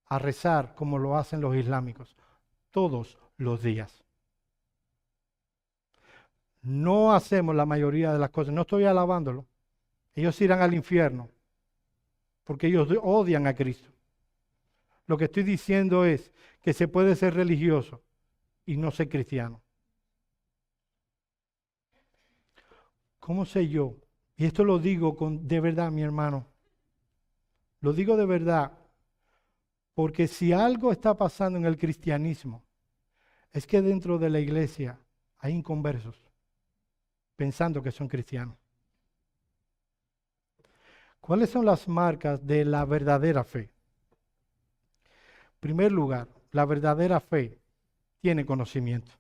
a rezar como lo hacen los islámicos, todos los días. No hacemos la mayoría de las cosas, no estoy alabándolo. Ellos irán al infierno porque ellos odian a Cristo. Lo que estoy diciendo es que se puede ser religioso y no ser cristiano. ¿Cómo sé yo? Y esto lo digo de verdad, mi hermano. Lo digo de verdad, porque si algo está pasando en el cristianismo, es que dentro de la iglesia hay inconversos pensando que son cristianos. ¿Cuáles son las marcas de la verdadera fe? En primer lugar, la verdadera fe tiene conocimiento.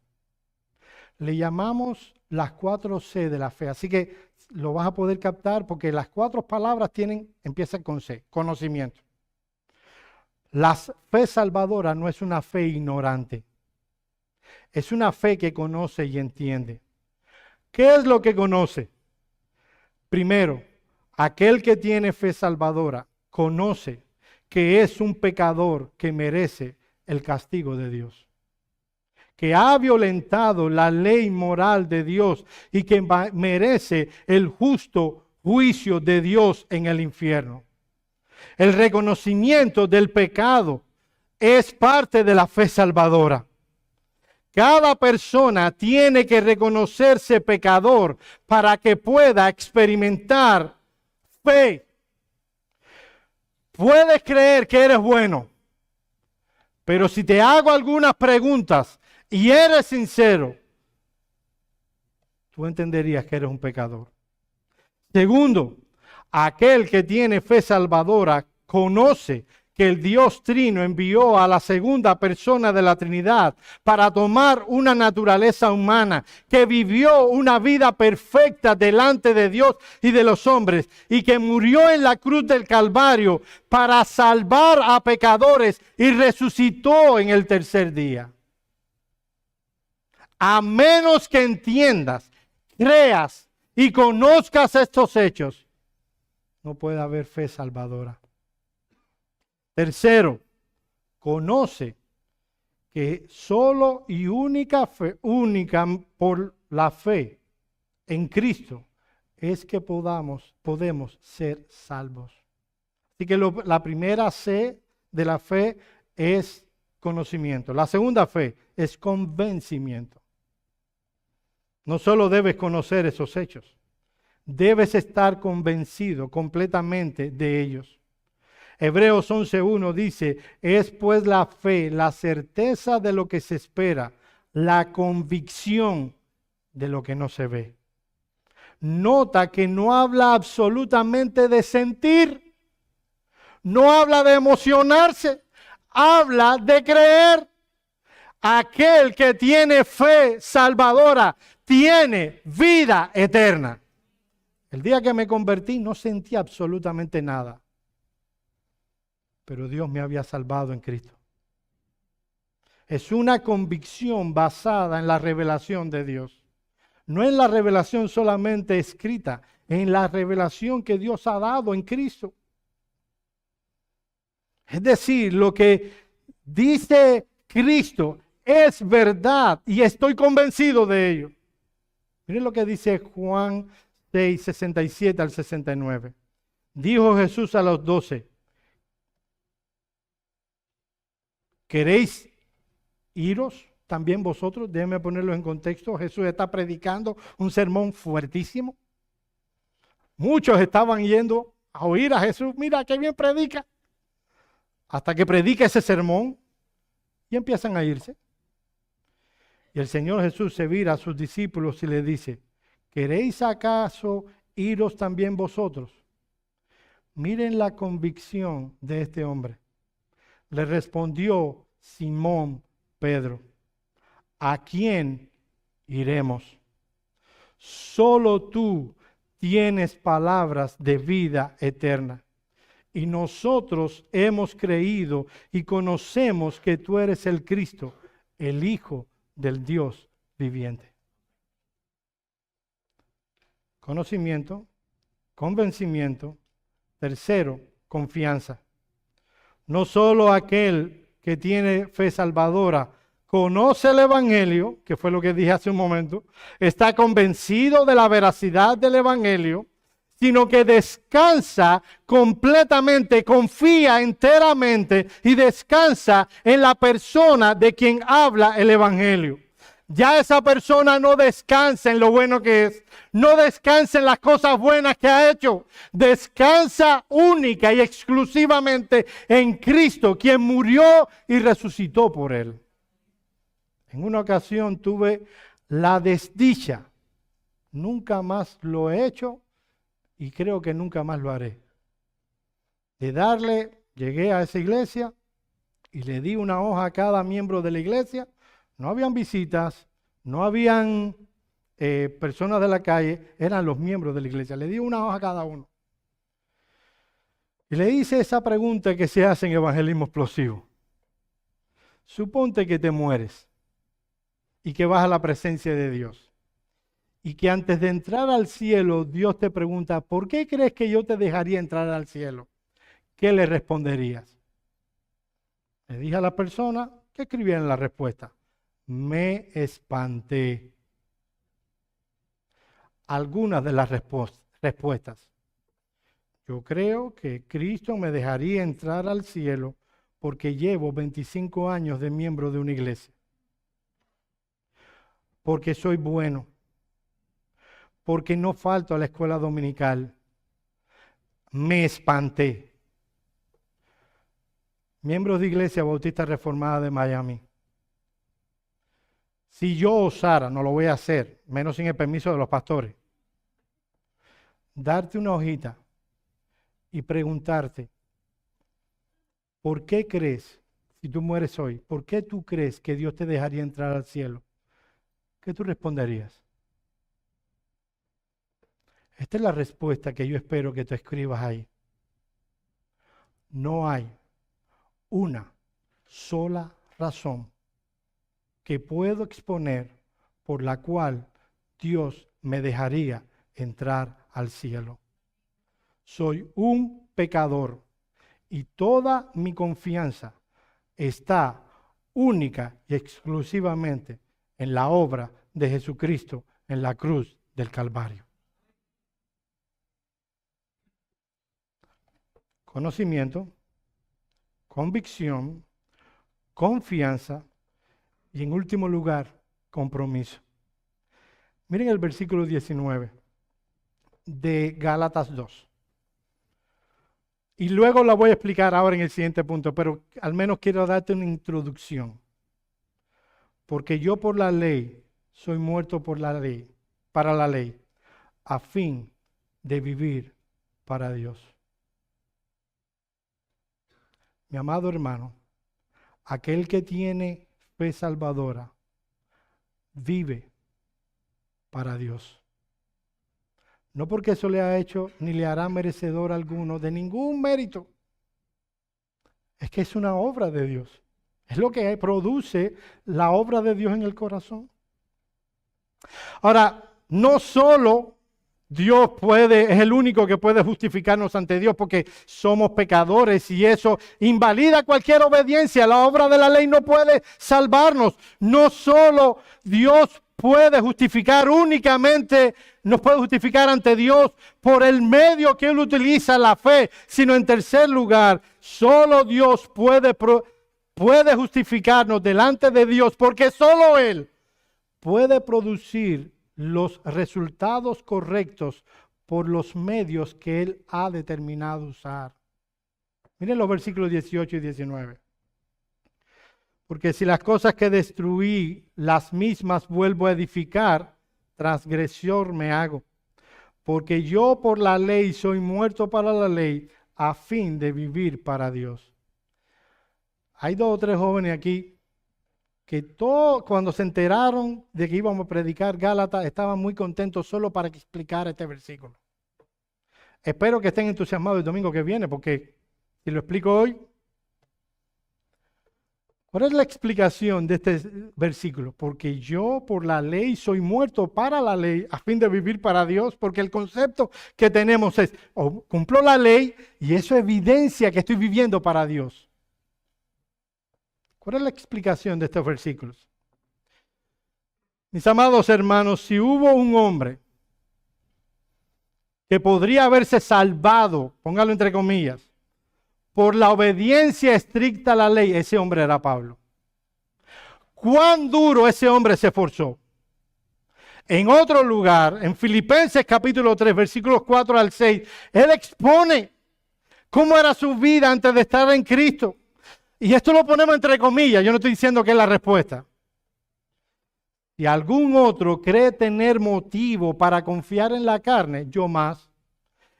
Le llamamos las 4C de la fe, así que lo vas a poder captar porque las 4 palabras empiezan con C, conocimiento. La fe salvadora no es una fe ignorante, es una fe que conoce y entiende. ¿Qué es lo que conoce? Primero, aquel que tiene fe salvadora conoce que es un pecador que merece el castigo de Dios, que ha violentado la ley moral de Dios y que merece el justo juicio de Dios en el infierno. El reconocimiento del pecado es parte de la fe salvadora. Cada persona tiene que reconocerse pecador para que pueda experimentar fe. Puedes creer que eres bueno, pero si te hago algunas preguntas y eres sincero, tú entenderías que eres un pecador. Segundo, aquel que tiene fe salvadora conoce que el Dios Trino envió a la segunda persona de la Trinidad para tomar una naturaleza humana, que vivió una vida perfecta delante de Dios y de los hombres, y que murió en la cruz del Calvario para salvar a pecadores y resucitó en el tercer día. A menos que entiendas, creas y conozcas estos hechos, no puede haber fe salvadora. Tercero, conoce que solo y única por la fe en Cristo es que podemos ser salvos. Así que la primera C de la fe es conocimiento. La segunda fe es convencimiento. No solo debes conocer esos hechos, debes estar convencido completamente de ellos. Hebreos 11:1 dice, es pues la fe, la certeza de lo que se espera, la convicción de lo que no se ve. Nota que no habla absolutamente de sentir, no habla de emocionarse, habla de creer. Aquel que tiene fe salvadora tiene vida eterna. El día que me convertí no sentí absolutamente nada, pero Dios me había salvado en Cristo. Es una convicción basada en la revelación de Dios. No en la revelación solamente escrita, en la revelación que Dios ha dado en Cristo. Es decir, lo que dice Cristo es verdad y estoy convencido de ello. Miren lo que dice Juan 6, 67 al 69. Dijo Jesús a los 12, ¿queréis iros también vosotros. Déjenme ponerlo en contexto. Jesús está predicando un sermón fuertísimo. Muchos estaban yendo a oír a Jesús. Mira qué bien predica. Hasta que predica ese sermón y empiezan a irse. Y el Señor Jesús se vira a sus discípulos y les dice: ¿queréis acaso iros también vosotros? Miren la convicción de este hombre. Le respondió Simón Pedro: ¿a quién iremos? Solo tú tienes palabras de vida eterna. Y nosotros hemos creído y conocemos que tú eres el Cristo, el Hijo del Dios viviente. Conocimiento, convencimiento. Tercero, confianza. No solo aquel que tiene fe salvadora conoce el Evangelio, que fue lo que dije hace un momento, está convencido de la veracidad del Evangelio, sino que descansa completamente, confía enteramente y descansa en la persona de quien habla el Evangelio. Ya esa persona no descansa en lo bueno que es, no descansa en las cosas buenas que ha hecho, descansa única y exclusivamente en Cristo, quien murió y resucitó por él. En una ocasión tuve la desdicha, nunca más lo he hecho y creo que nunca más lo haré, llegué a esa iglesia y le di una hoja a cada miembro de la iglesia. No habían visitas, no habían personas de la calle, eran los miembros de la iglesia. Le di una hoja a cada uno. Y le hice esa pregunta que se hace en evangelismo explosivo. Suponte que te mueres y que vas a la presencia de Dios. Y que antes de entrar al cielo, Dios te pregunta: ¿por qué crees que yo te dejaría entrar al cielo? ¿Qué le responderías? Le dije a la persona que escribiera en la respuesta: me espanté. Algunas de las respuestas. Yo creo que Cristo me dejaría entrar al cielo porque llevo 25 años de miembro de una iglesia. Porque soy bueno. Porque no falto a la escuela dominical. Me espanté. Miembros de Iglesia Bautista Reformada de Miami. Si yo osara, no lo voy a hacer, menos sin el permiso de los pastores, darte una hojita y preguntarte: ¿por qué crees, si tú mueres hoy, por qué tú crees que Dios te dejaría entrar al cielo? ¿Qué tú responderías? Esta es la respuesta que yo espero que tú escribas ahí. No hay una sola razón que puedo exponer por la cual Dios me dejaría entrar al cielo. Soy un pecador y toda mi confianza está única y exclusivamente en la obra de Jesucristo en la cruz del Calvario. Conocimiento, convicción, confianza y en último lugar, compromiso. Miren el versículo 19 de Gálatas 2. Y luego la voy a explicar ahora en el siguiente punto, pero al menos quiero darte una introducción. Porque yo por la ley soy muerto por la ley, para la ley, a fin de vivir para Dios. Mi amado hermano, aquel que tiene fe salvadora vive para Dios. No porque eso le ha hecho ni le hará merecedor alguno de ningún mérito. Es que es una obra de Dios. Es lo que produce la obra de Dios en el corazón. Ahora, no solo Dios es el único que puede justificarnos ante Dios porque somos pecadores y eso invalida cualquier obediencia. La obra de la ley no puede salvarnos. No solo Dios puede justificar únicamente, nos puede justificar ante Dios por el medio que Él utiliza, la fe, sino en tercer lugar, solo Dios puede puede justificarnos delante de Dios, porque solo Él puede producir los resultados correctos por los medios que Él ha determinado usar. Miren los versículos 18 y 19. Porque si las cosas que destruí, las mismas vuelvo a edificar, transgresor me hago. Porque yo por la ley soy muerto para la ley, a fin de vivir para Dios. Hay 2 o 3 jóvenes aquí que cuando se enteraron de que íbamos a predicar Gálatas, estaban muy contentos solo para explicar este versículo. Espero que estén entusiasmados el domingo que viene, porque si lo explico hoy, ¿cuál es la explicación de este versículo? Porque yo por la ley soy muerto para la ley a fin de vivir para Dios, porque el concepto que tenemos es, cumplo la ley y eso evidencia que estoy viviendo para Dios. ¿Cuál es la explicación de estos versículos? Mis amados hermanos, si hubo un hombre que podría haberse salvado, póngalo entre comillas, por la obediencia estricta a la ley, ese hombre era Pablo. ¿Cuán duro ese hombre se esforzó? En otro lugar, en Filipenses capítulo 3, versículos 4 al 6, él expone cómo era su vida antes de estar en Cristo. Y esto lo ponemos entre comillas, yo no estoy diciendo que es la respuesta. Si algún otro cree tener motivo para confiar en la carne, yo más.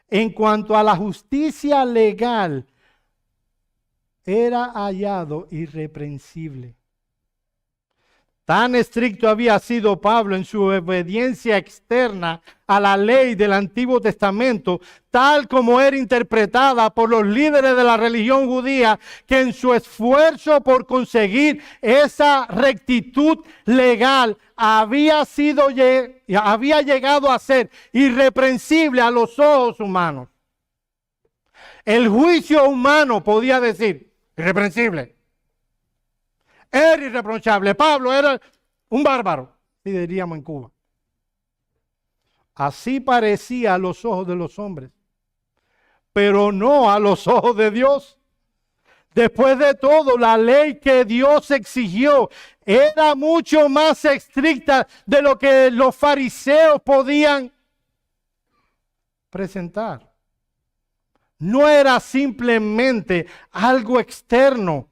En cuanto a la justicia legal, era hallado irreprensible. Tan estricto había sido Pablo en su obediencia externa a la ley del Antiguo Testamento, tal como era interpretada por los líderes de la religión judía, que en su esfuerzo por conseguir esa rectitud legal había llegado a ser irreprensible a los ojos humanos. El juicio humano podía decir, irreprensible. Era irreprochable. Pablo era un bárbaro, así diríamos en Cuba. Así parecía a los ojos de los hombres, pero no a los ojos de Dios. Después de todo, la ley que Dios exigió era mucho más estricta de lo que los fariseos podían presentar. No era simplemente algo externo.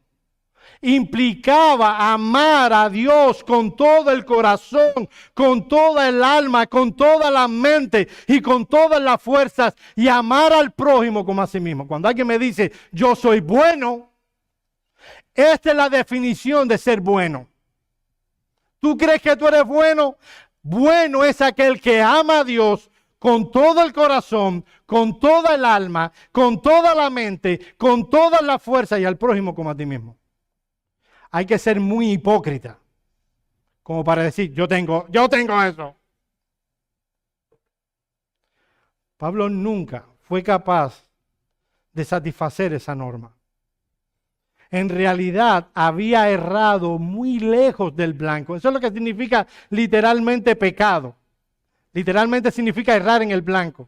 Implicaba amar a Dios con todo el corazón, con toda el alma, con toda la mente y con todas las fuerzas, y amar al prójimo como a sí mismo. Cuando alguien me dice, yo soy bueno, esta es la definición de ser bueno. ¿Tú crees que tú eres bueno? Bueno es aquel que ama a Dios con todo el corazón, con toda el alma, con toda la mente, con toda la fuerza, y al prójimo como a ti mismo. Hay que ser muy hipócrita como para decir, yo tengo eso. Pablo nunca fue capaz de satisfacer esa norma. En realidad había errado muy lejos del blanco. Eso es lo que significa literalmente pecado. Literalmente significa errar en el blanco.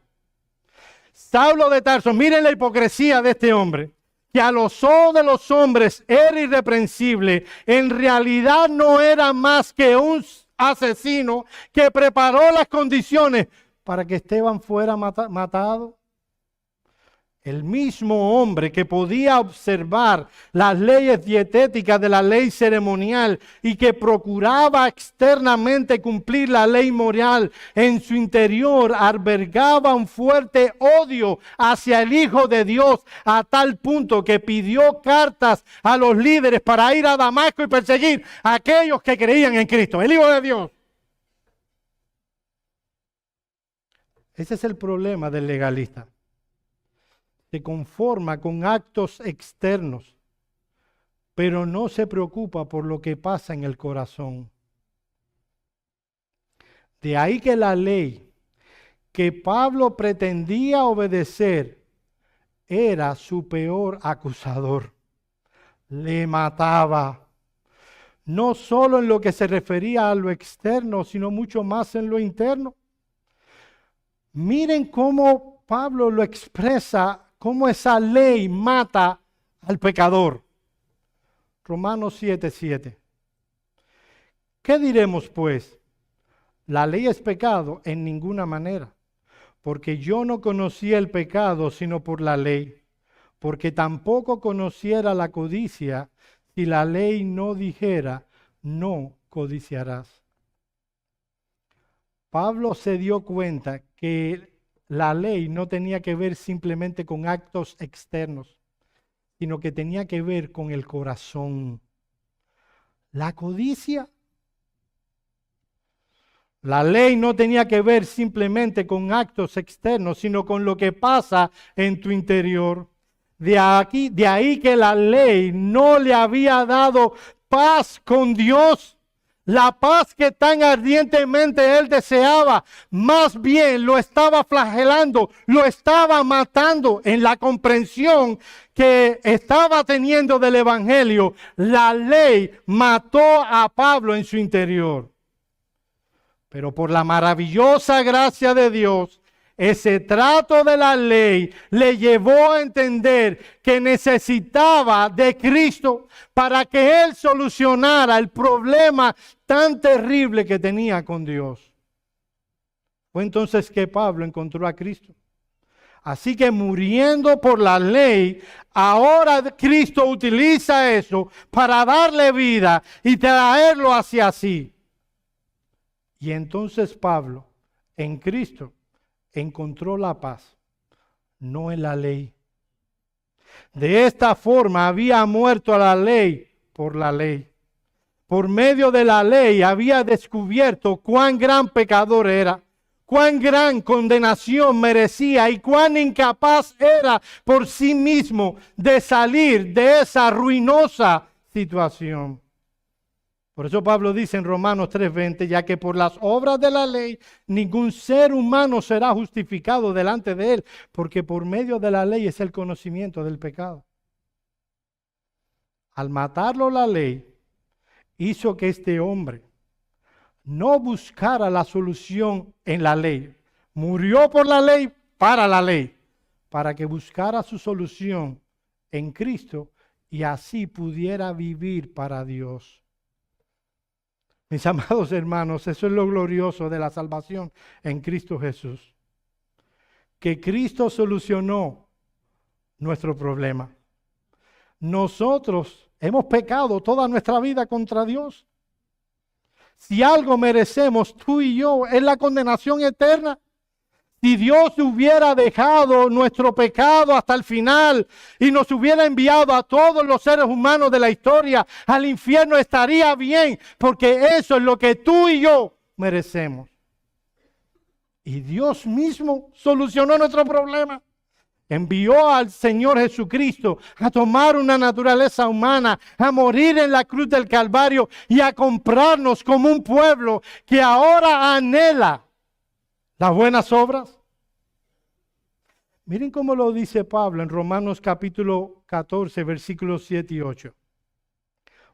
Saulo de Tarso, miren la hipocresía de este hombre, que a los ojos de los hombres era irreprensible, en realidad no era más que un asesino que preparó las condiciones para que Esteban fuera matado. El mismo hombre que podía observar las leyes dietéticas de la ley ceremonial y que procuraba externamente cumplir la ley moral, en su interior albergaba un fuerte odio hacia el Hijo de Dios, a tal punto que pidió cartas a los líderes para ir a Damasco y perseguir a aquellos que creían en Cristo, el Hijo de Dios. Ese es el problema del legalista. Se conforma con actos externos, pero no se preocupa por lo que pasa en el corazón. De ahí que la ley que Pablo pretendía obedecer era su peor acusador. Le mataba, no solo en lo que se refería a lo externo, sino mucho más en lo interno. Miren cómo Pablo lo expresa, cómo esa ley mata al pecador. Romanos 7:7. ¿Qué diremos pues? ¿La ley es pecado? En ninguna manera. Porque yo no conocía el pecado sino por la ley. Porque tampoco conociera la codicia si la ley no dijera, no codiciarás. Pablo se dio cuenta que la ley no tenía que ver simplemente con actos externos, sino que tenía que ver con el corazón. La codicia. La ley no tenía que ver simplemente con actos externos, sino con lo que pasa en tu interior. De ahí que la ley no le había dado paz con Dios. La paz que tan ardientemente él deseaba, más bien lo estaba flagelando, lo estaba matando en la comprensión que estaba teniendo del Evangelio. La ley mató a Pablo en su interior. Pero por la maravillosa gracia de Dios, ese trato de la ley le llevó a entender que necesitaba de Cristo para que él solucionara el problema tan terrible que tenía con Dios. Fue entonces que Pablo encontró a Cristo. Así que muriendo por la ley, ahora Cristo utiliza eso para darle vida y traerlo hacia sí. Y entonces Pablo, en Cristo, encontró la paz, no en la ley. De esta forma había muerto a la ley por la ley. Por medio de la ley había descubierto cuán gran pecador era, cuán gran condenación merecía y cuán incapaz era por sí mismo de salir de esa ruinosa situación. Por eso Pablo dice en Romanos 3:20, ya que por las obras de la ley ningún ser humano será justificado delante de él, porque por medio de la ley es el conocimiento del pecado. Al matarlo la ley, hizo que este hombre no buscara la solución en la ley. Murió por la ley, para que buscara su solución en Cristo y así pudiera vivir para Dios. Mis amados hermanos, eso es lo glorioso de la salvación en Cristo Jesús. Que Cristo solucionó nuestro problema. Nosotros hemos pecado toda nuestra vida contra Dios. Si algo merecemos tú y yo es la condenación eterna. Si Dios hubiera dejado nuestro pecado hasta el final y nos hubiera enviado a todos los seres humanos de la historia al infierno, estaría bien, porque eso es lo que tú y yo merecemos. Y Dios mismo solucionó nuestro problema. Envió al Señor Jesucristo a tomar una naturaleza humana, a morir en la cruz del Calvario y a comprarnos como un pueblo que ahora anhela las buenas obras. Miren cómo lo dice Pablo en Romanos capítulo 14, versículos 7 y 8.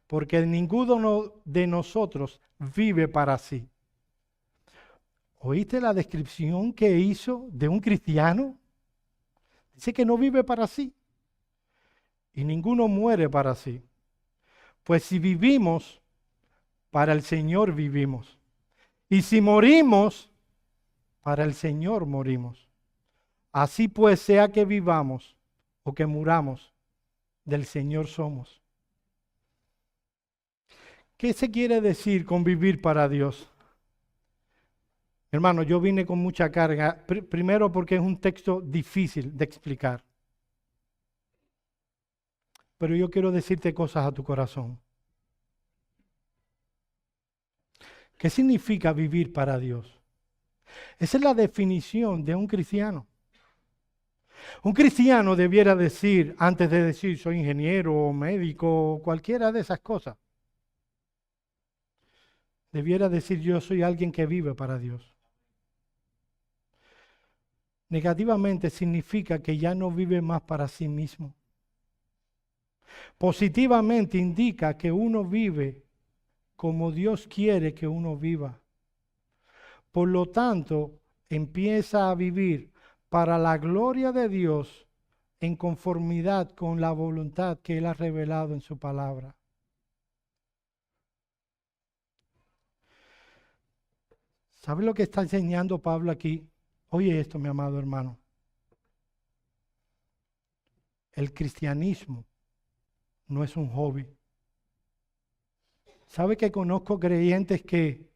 Porque ninguno de nosotros vive para sí. ¿Oíste la descripción que hizo de un cristiano? Dice que no vive para sí. Y ninguno muere para sí. Pues si vivimos, para el Señor vivimos. Y si morimos, para el Señor morimos. Así pues, sea que vivamos o que muramos, del Señor somos. ¿Qué se quiere decir con vivir para Dios? Hermano, yo vine con mucha carga, primero porque es un texto difícil de explicar. Pero yo quiero decirte cosas a tu corazón. ¿Qué significa vivir para Dios? Esa es la definición de un cristiano. Un cristiano debiera decir, antes de decir soy ingeniero, médico, cualquiera de esas cosas, debiera decir yo soy alguien que vive para Dios. Negativamente significa que ya no vive más para sí mismo. Positivamente indica que uno vive como Dios quiere que uno viva. Por lo tanto, empieza a vivir para la gloria de Dios en conformidad con la voluntad que Él ha revelado en su palabra. ¿Sabe lo que está enseñando Pablo aquí? Oye esto, mi amado hermano. El cristianismo no es un hobby. ¿Sabe que conozco creyentes que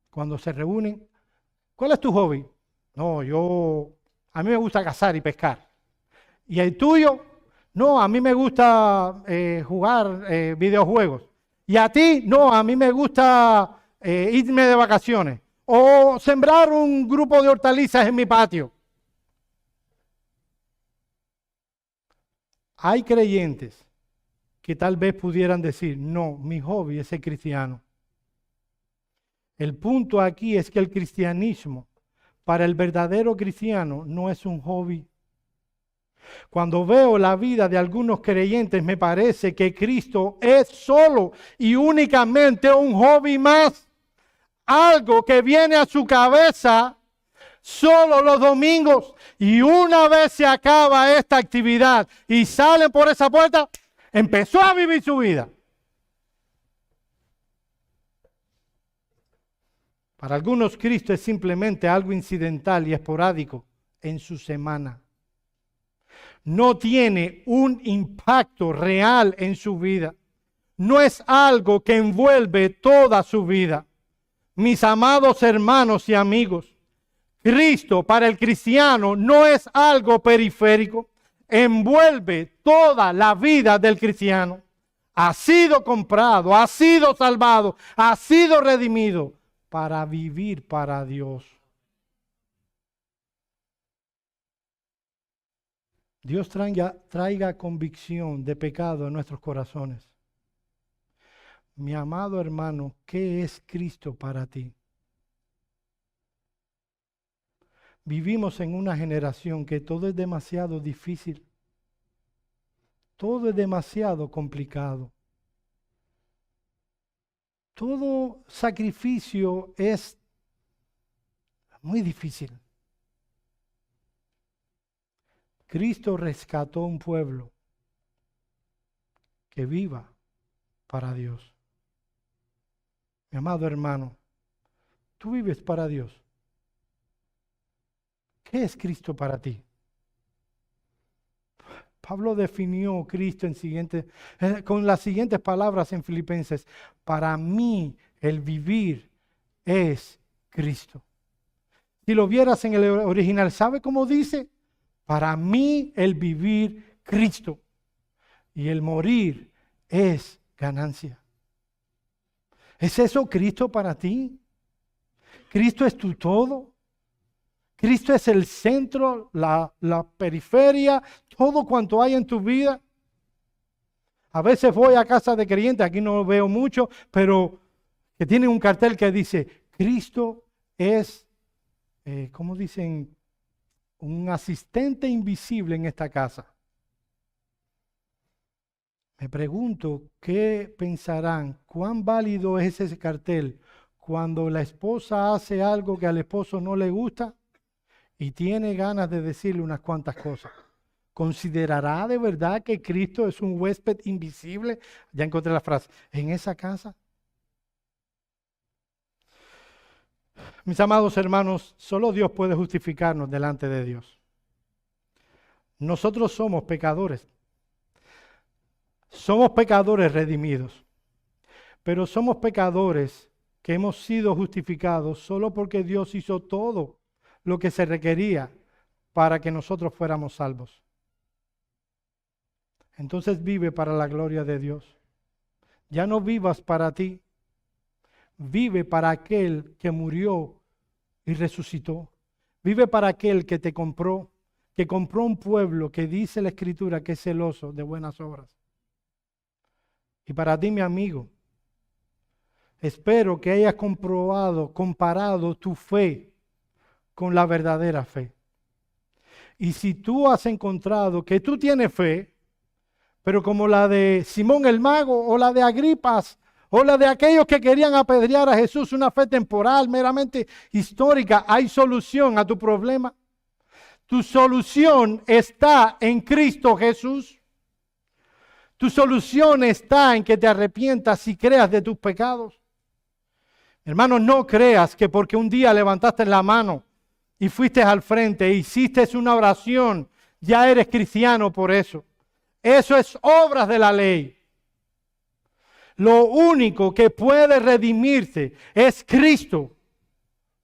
cuando se reúnen, ¿cuál es tu hobby? No, a mí me gusta cazar y pescar. ¿Y el tuyo? No, a mí me gusta jugar videojuegos. ¿Y a ti? No, a mí me gusta irme de vacaciones. O sembrar un grupo de hortalizas en mi patio. Hay creyentes que tal vez pudieran decir, no, mi hobby es ser cristiano. El punto aquí es que el cristianismo, para el verdadero cristiano, no es un hobby. Cuando veo la vida de algunos creyentes, me parece que Cristo es solo y únicamente un hobby más. Algo que viene a su cabeza solo los domingos. Y una vez se acaba esta actividad y salen por esa puerta, empezó a vivir su vida. Para algunos Cristo es simplemente algo incidental y esporádico en su semana. No tiene un impacto real en su vida. No es algo que envuelve toda su vida. Mis amados hermanos y amigos, Cristo para el cristiano no es algo periférico. Envuelve toda la vida del cristiano. Ha sido comprado, ha sido salvado, ha sido redimido para vivir para Dios. Dios traiga convicción de pecado en nuestros corazones. Mi amado hermano, ¿qué es Cristo para ti? Vivimos en una generación que todo es demasiado difícil. Todo es demasiado complicado. Todo sacrificio es muy difícil. Cristo rescató un pueblo que viva para Dios. Mi amado hermano, tú vives para Dios. ¿Qué es Cristo para ti? Pablo definió Cristo con las siguientes palabras en Filipenses. Para mí el vivir es Cristo. Si lo vieras en el original, ¿sabe cómo dice? Para mí el vivir Cristo y el morir es ganancia. ¿Es eso Cristo para ti? ¿Cristo es tu todo? ¿Cristo es el centro, la periferia, todo cuanto hay en tu vida? A veces voy a casa de creyentes, aquí no lo veo mucho, pero que tienen un cartel que dice, Cristo es, ¿cómo dicen? Un asistente invisible en esta casa. Me pregunto, ¿qué pensarán? ¿Cuán válido es ese cartel cuando la esposa hace algo que al esposo no le gusta y tiene ganas de decirle unas cuantas cosas? ¿Considerará de verdad que Cristo es un huésped invisible? Ya encontré la frase. ¿En esa casa? Mis amados hermanos, solo Dios puede justificarnos delante de Dios. Nosotros somos pecadores. Somos pecadores redimidos. Pero somos pecadores que hemos sido justificados solo porque Dios hizo todo lo que se requería para que nosotros fuéramos salvos. Entonces vive para la gloria de Dios. Ya no vivas para ti. Vive para aquel que murió y resucitó. Vive para aquel que te compró, que compró un pueblo que dice la Escritura que es celoso de buenas obras. Y para ti, mi amigo, espero que hayas comparado tu fe con la verdadera fe. Y si tú has encontrado que tú tienes fe, pero como la de Simón el Mago o la de Agripas, o la de aquellos que querían apedrear a Jesús, una fe temporal, meramente histórica, hay solución a tu problema. Tu solución está en Cristo Jesús. Tu solución está en que te arrepientas y creas de tus pecados. Hermano, no creas que porque un día levantaste la mano y fuiste al frente e hiciste una oración, ya eres cristiano por eso. Eso es obras de la ley. Lo único que puede redimirte es Cristo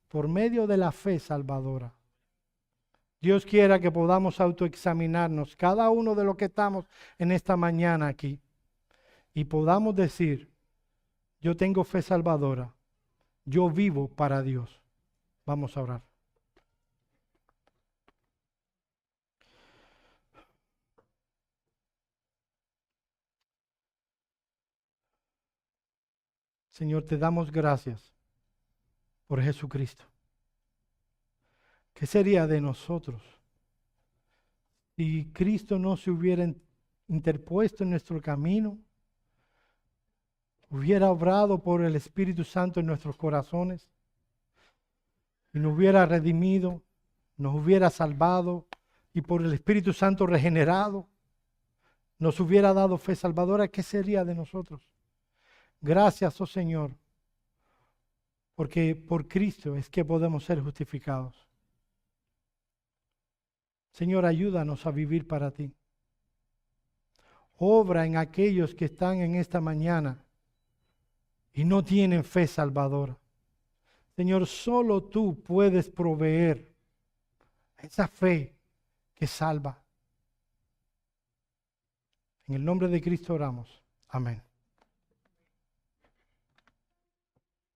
por medio de la fe salvadora. Dios quiera que podamos autoexaminarnos, cada uno de los que estamos en esta mañana aquí, y podamos decir, yo tengo fe salvadora, yo vivo para Dios. Vamos a orar. Señor, te damos gracias por Jesucristo. ¿Qué sería de nosotros si Cristo no se hubiera interpuesto en nuestro camino? Hubiera obrado por el Espíritu Santo en nuestros corazones y nos hubiera redimido, nos hubiera salvado y por el Espíritu Santo regenerado, nos hubiera dado fe salvadora. ¿Qué sería de nosotros? Gracias, oh Señor, porque por Cristo es que podemos ser justificados. Señor, ayúdanos a vivir para ti. Obra en aquellos que están en esta mañana y no tienen fe salvadora. Señor, solo tú puedes proveer esa fe que salva. En el nombre de Cristo oramos. Amén.